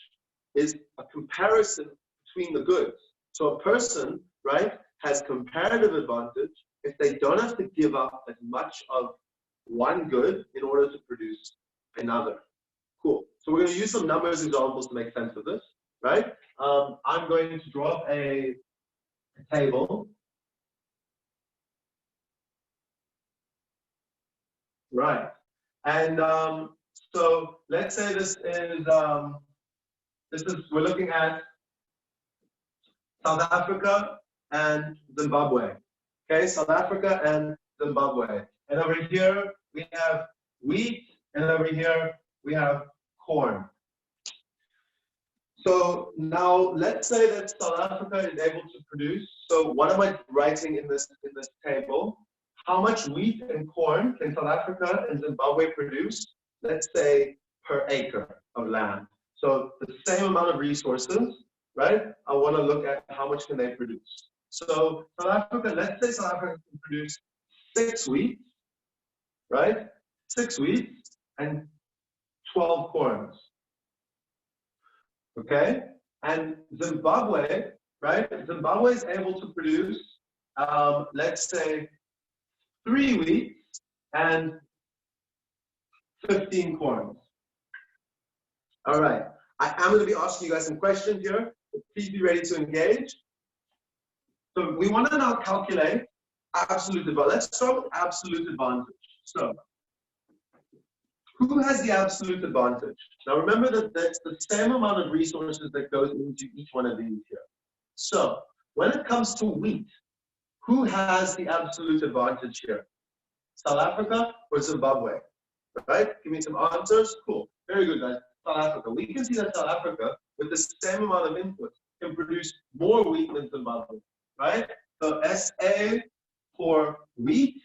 is a comparison between the goods. So a person, right, has comparative advantage if they don't have to give up as much of one good in order to produce another. Cool. So we're going to use some numbers examples to make sense of this. right? I'm going to draw up a table. Right. And so let's say this is we're looking at South Africa and Zimbabwe. Okay, South Africa and Zimbabwe. And over here we have wheat, and over here we have corn. So now let's say that South Africa is able to produce. So what am I writing in this table? How much wheat and corn can South Africa and Zimbabwe produce? Let's say per acre of land. So the same amount of resources, right? I want to look at how much can they produce. So South Africa, let's say South Africa can produce 6 wheat, right? 6 wheat and 12 corns. Okay, and Zimbabwe, right? Zimbabwe is able to produce, let's say, 3 wheat and 15 corns. All right, I am going to be asking you guys some questions here. So please be ready to engage. So we want to now calculate absolute advantage. Let's start with absolute advantage. So who has the absolute advantage? Now remember that that's the same amount of resources that goes into each one of these here. So when it comes to wheat, who has the absolute advantage here? South Africa or Zimbabwe? Right? Give me some answers. Cool. Very good, guys. South Africa. We can see that South Africa, with the same amount of input, can produce more wheat than Zimbabwe. Right? So SA for wheat,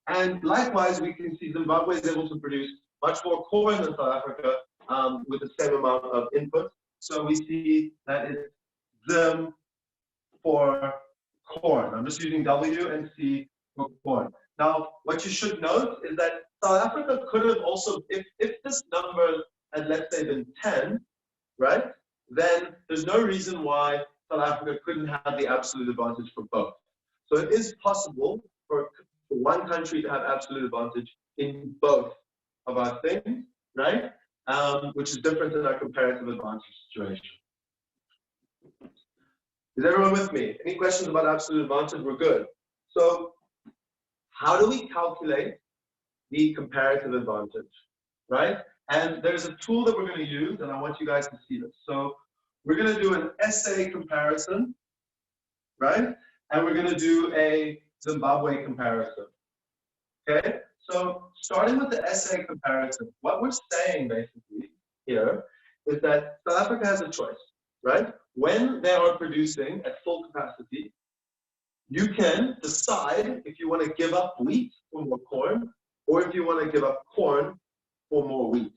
and likewise we can see Zimbabwe is able to produce much more corn than South Africa with the same amount of input. So we see that it's Zim for corn. I'm just using W and C for corn. Now, what you should note is that South Africa could have also, if this number had, let's say, been 10, right, then there's no reason why South Africa couldn't have the absolute advantage for both. So it is possible for one country to have absolute advantage in both of our things, right? Which is different than our comparative advantage situation. Is everyone with me? Any questions about absolute advantage? We're good. So how do we calculate the comparative advantage, right? And there's a tool that we're going to use, and I want you guys to see this. So we're going to do an SA comparison, right? And we're going to do a Zimbabwe comparison, okay? So starting with the SA comparison, what we're saying basically here is that South Africa has a choice, right? When they are producing at full capacity, you can decide if you want to give up wheat for more corn, or if you want to give up corn for more wheat.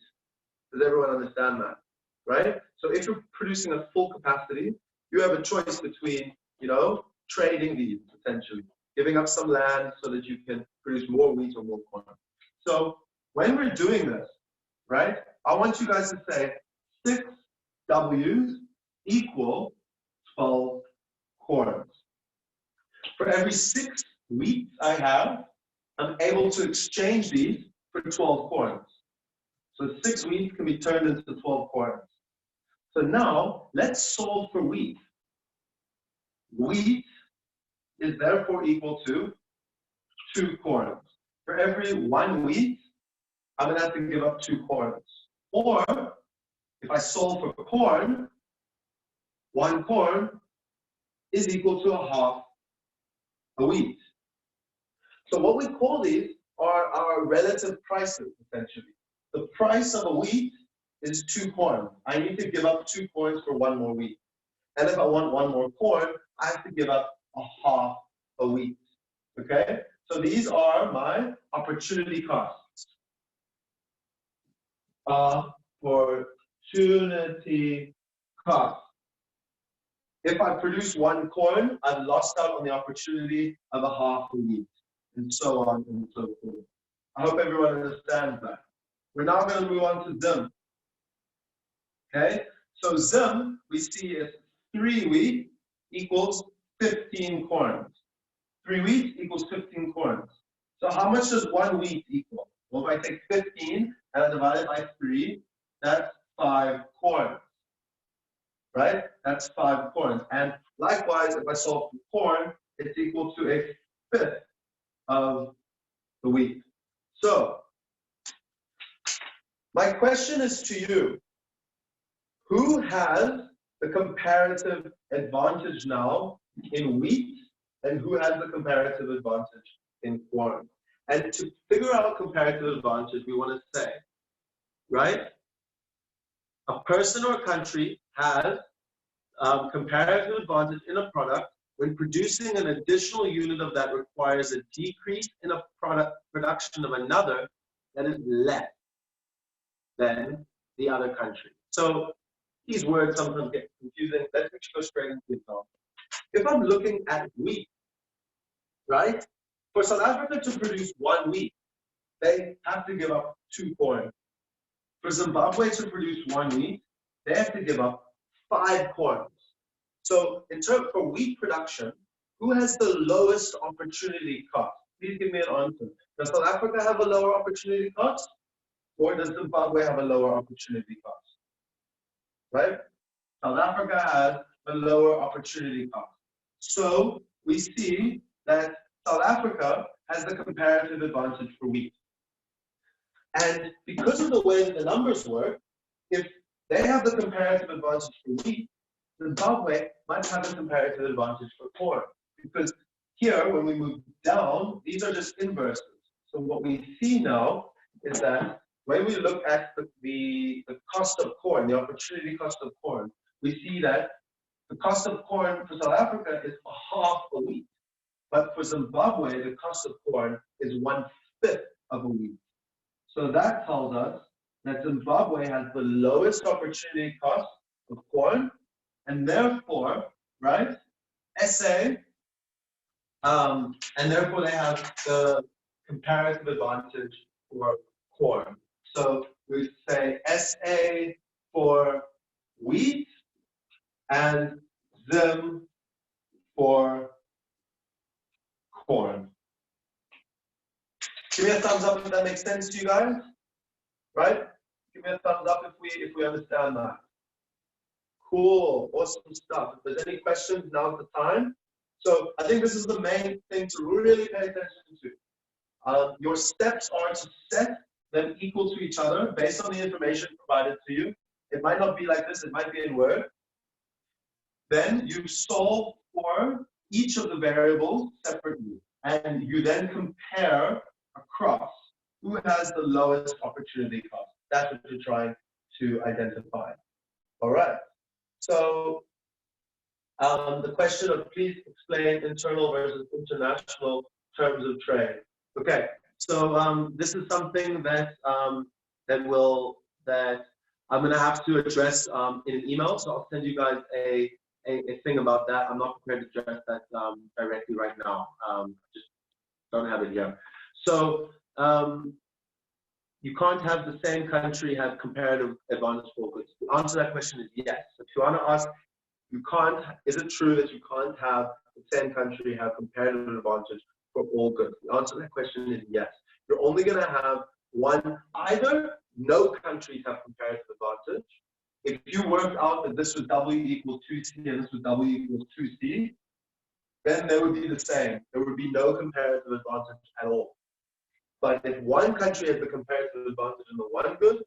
Does everyone understand that, right? So if you're producing at full capacity, you have a choice between, you know, trading these potentially, giving up some land so that you can produce more wheat or more corn. So when we're doing this, right, I want you guys to say 6 W's equal 12 corns. For every 6 wheat I have, I'm able to exchange these for 12 corns. So 6 wheat can be turned into 12 corns. So now let's solve for wheat. Wheat is therefore equal to 2 corns. For every 1 wheat, I'm going to have to give up 2 corns. Or if I solve for corn, 1 corn is equal to a half a wheat. So what we call these are our relative prices, essentially. The price of a wheat is 2 corn. I need to give up 2 corns for 1 more wheat. And if I want 1 more corn, I have to give up a half a wheat. Okay? So these are my opportunity costs. Opportunity cost. If I produce 1 corn, I've lost out on the opportunity of a half a wheat, and so on and so forth. I hope everyone understands that. We're now going to move on to Zim. Okay, so Zim, we see is 3 wheat equals 15 corns. 3 wheat equals 15 corns. So how much does 1 wheat equal? Well, if I take 15 and I divide it by 3, that's 5 corns. right? That's 5 corns. And likewise, if I solve for corn, it's equal to a fifth of the wheat. So, my question is to you. Who has the comparative advantage now in wheat, and who has the comparative advantage in corn? And to figure out comparative advantage, we want to say, right? A person or a country has comparative advantage in a product when producing an additional unit of that requires a decrease in a production of another that is less than the other country. So these words sometimes get confusing. Let's go straight into the example. If I'm looking at wheat, right? For South Africa to produce 1 wheat, they have to give up 2 corn. For Zimbabwe to produce 1 wheat, they have to give up 5 corns. So in terms for wheat production, who has the lowest opportunity cost? Please give me an answer. Does South Africa have a lower opportunity cost? Or does Zimbabwe have a lower opportunity cost? Right? South Africa has a lower opportunity cost. So we see that South Africa has the comparative advantage for wheat. And because of the way that the numbers work, if they have the comparative advantage for wheat, Zimbabwe might have a comparative advantage for corn. Because here, when we move down, these are just inverses. So what we see now is that when we look at the cost of corn, the opportunity cost of corn, we see that the cost of corn for South Africa is half a wheat. But for Zimbabwe, the cost of corn is 1/5 of a wheat. So that tells us that Zimbabwe has the lowest opportunity cost of corn, and therefore, right, SA, and therefore they have the comparative advantage for corn. So we say SA for wheat and Zim for corn. Give me a thumbs up if that makes sense to you guys, right? Give me a thumbs up if we understand that. Cool, awesome stuff. If there's any questions, now's the time. So I think this is the main thing to really pay attention to. Your steps are to set them equal to each other based on the information provided to you. It might not be like this, it might be in Word. Then you solve for each of the variables separately, and you then compare across who has the lowest opportunity cost. That's what you're trying to identify. All right. So the question of please explain internal versus international terms of trade. Okay. So this is something that that I'm going to have to address in an email. So I'll send you guys a thing about that. I'm not prepared to address that directly right now. Just don't have it here. So you can't have the same country have comparative advantage for goods. The answer to that question is yes. If you want to ask, you can't. Is it true that you can't have the same country have comparative advantage for all goods? The answer to that question is yes. You're only going to have one. Either no countries have comparative advantage. If you worked out that this was W equals 2C and this was W equals 2C, then they would be the same. There would be no comparative advantage at all. But if one country has the comparative advantage in the one good,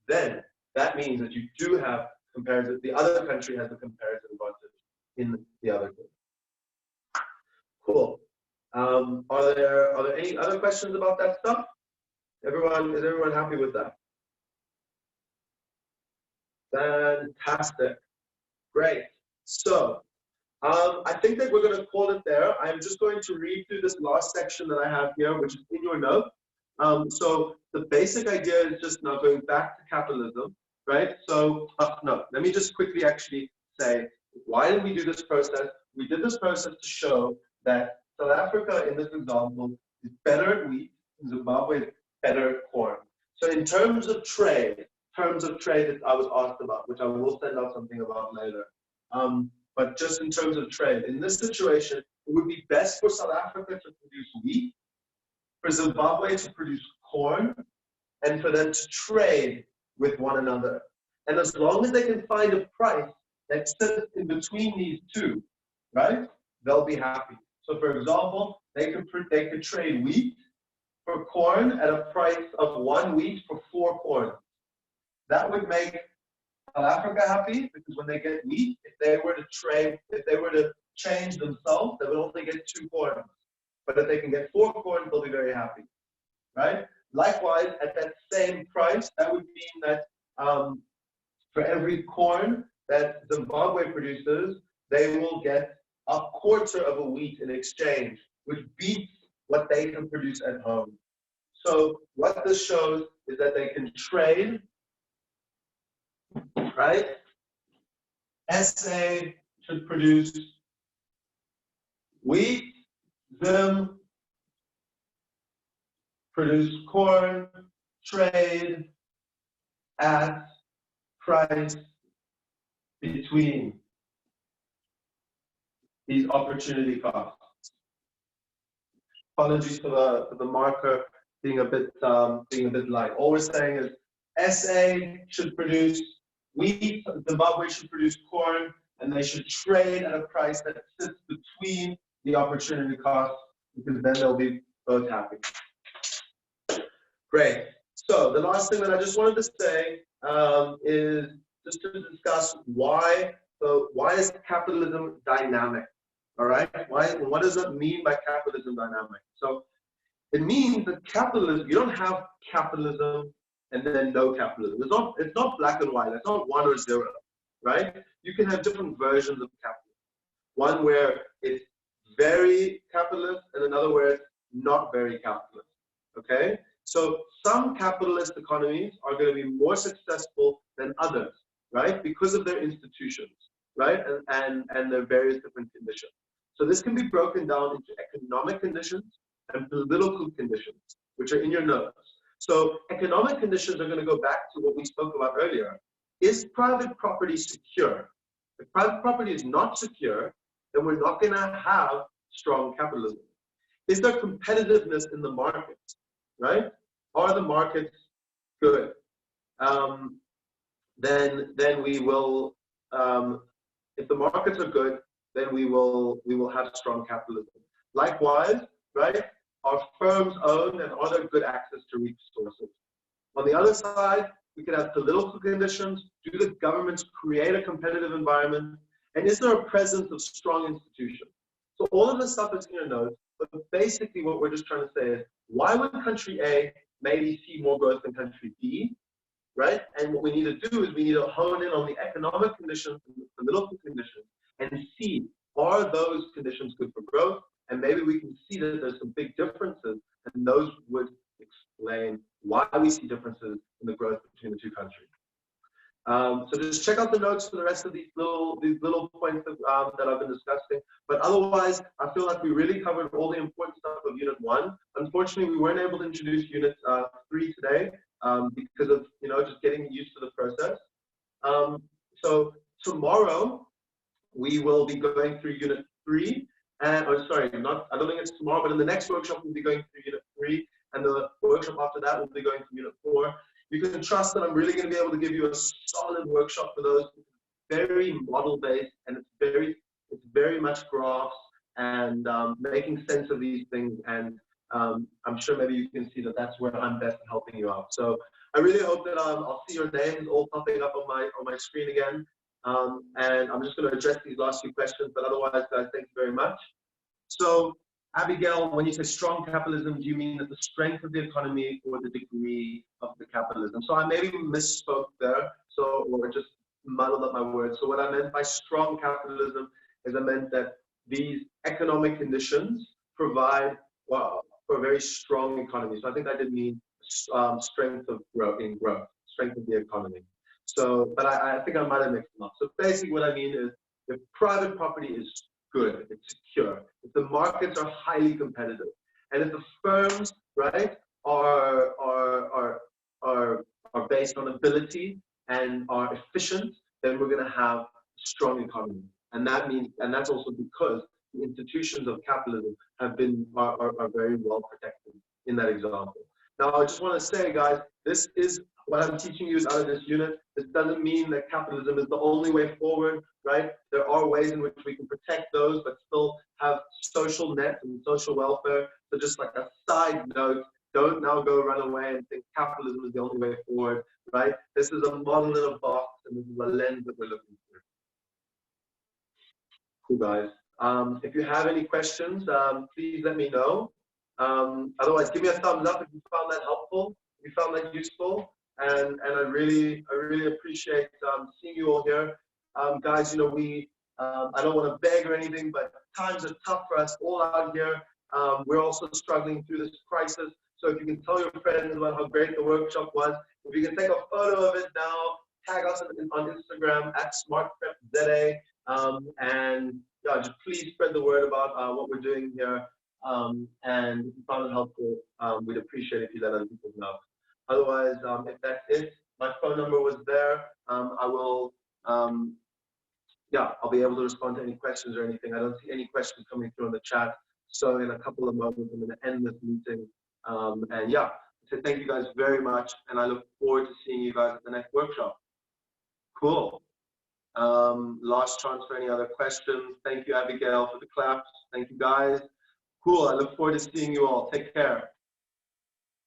then that means that you do have comparative, the other country has the comparative advantage in the other good. Cool. Are there any other questions about that stuff? Is everyone happy with that? Fantastic. Great. So I think that we're going to call it there. I'm just going to read through this last section that I have here, which is in your note. So the basic idea is just now going back to capitalism, right? So no, let me just quickly actually say, why did we do this process? We did this process to show that South Africa, in this example, is better at wheat, and Zimbabwe is better at corn. So in terms of trade that I was asked about, which I will send out something about later. But just in terms of trade, in this situation, it would be best for South Africa to produce wheat, for Zimbabwe to produce corn, and for them to trade with one another. And as long as they can find a price that sit in between these two, right? They'll be happy. So for example, they could trade wheat for corn at a price of 1 wheat for 4 corn. That would make South Africa happy, because when they get wheat, if they were to change themselves, they would only get 2 corn. But if they can get 4 corn, they'll be very happy, right? Likewise, at that same price, that would mean that for every corn that Zimbabwe produces, they will get a quarter of a wheat in exchange, which beats what they can produce at home. So what this shows is that they can trade, right? SA should produce wheat, Zim produce corn, trade at price between these opportunity costs. Apologies for the marker being a bit light. All we're saying is SA should produce wheat, Zimbabwe should produce corn, and they should trade at a price that sits between the opportunity costs, because then they'll be both happy. Great. So the last thing that I just wanted to say is just to discuss why is capitalism dynamic? All right. What does it mean by capitalism dynamic? So it means that capitalism, you don't have capitalism and then no capitalism. It's not black and white. It's not 1 or 0, right? You can have different versions of capitalism. One where it's very capitalist, and another where it's not very capitalist. Okay? So some capitalist economies are going to be more successful than others, right? Because of their institutions, right? And their various different conditions. So this can be broken down into economic conditions and political conditions, which are in your notes. So economic conditions are going to go back to what we spoke about earlier. Is private property secure? If private property is not secure, then we're not going to have strong capitalism. Is there competitiveness in the markets, right? Are the markets good? Then we will, if the markets are good, then we will have strong capitalism. Likewise, right? Are firms owned, and are there good access to resources? On the other side, we can have political conditions. Do the governments create a competitive environment? And is there a presence of strong institutions? So all of this stuff is in your notes, but basically what we're just trying to say is, why would country A maybe see more growth than country B, right? And what we need to do is we need to hone in on the economic conditions and the political conditions and see, are those conditions good for growth? And maybe we can see that there's some big differences, and those would explain why we see differences in the growth between the two countries. So just check out the notes for the rest of these little points that I've been discussing. But otherwise, I feel like we really covered all the important stuff of Unit 1. Unfortunately, we weren't able to introduce Unit 3 today because of just getting used to the process. So tomorrow we will be going through Unit 3. I don't think it's tomorrow, but in the next workshop we'll be going through Unit 3, and the workshop after that we'll be going through Unit 4. You can trust that I'm really going to be able to give you a solid workshop for those. Very model-based, and it's very much graphs and making sense of these things. And I'm sure maybe you can see that that's where I'm best at helping you out. So I really hope that I'll see your names all popping up on my screen again. And I'm just going to address these last few questions, but otherwise, guys, thank you very much. So, Abigail, when you say strong capitalism, do you mean that the strength of the economy or the degree of the capitalism? So I maybe misspoke there, or just muddled up my words. So what I meant by strong capitalism is I meant that these economic conditions provide, well, for a very strong economy. So I think I did mean strength of growth, strength of the economy. So, but I think I might have mixed them up. So basically what I mean is, if private property is good, it's secure, if the markets are highly competitive, and if the firms, right, are based on ability and are efficient, then we're going to have a strong economy. And that means, and that's also because the institutions of capitalism are very well protected in that example. Now, I just want to say, guys, this is what I'm teaching you is out of this unit. This doesn't mean that capitalism is the only way forward, right? There are ways in which we can protect those, but still have social nets and social welfare. So just like a side note, don't now go run away and think capitalism is the only way forward, right? This is a model in a box, and this is a lens that we're looking through. Cool, guys. If you have any questions, please let me know. Otherwise, give me a thumbs up if you found that helpful, if you found that useful, and I really appreciate seeing you all here, guys. You know, I don't want to beg or anything, but times are tough for us all out here. We're also struggling through this crisis. So if you can tell your friends about how great the workshop was, if you can take a photo of it now, tag us on Instagram at SmartPrepZA, and yeah, just please spread the word about what we're doing here. And if you found it helpful, we'd appreciate it if you let other people know. Otherwise, if that's it, my phone number was there. I will, yeah, I'll be able to respond to any questions or anything. I don't see any questions coming through in the chat. So in a couple of moments, I'm going to end this meeting. And yeah, so thank you guys very much. And I look forward to seeing you guys at the next workshop. Cool. Last chance for any other questions. Thank you, Abigail, for the claps. Thank you, guys. Cool. I look forward to seeing you all. Take care.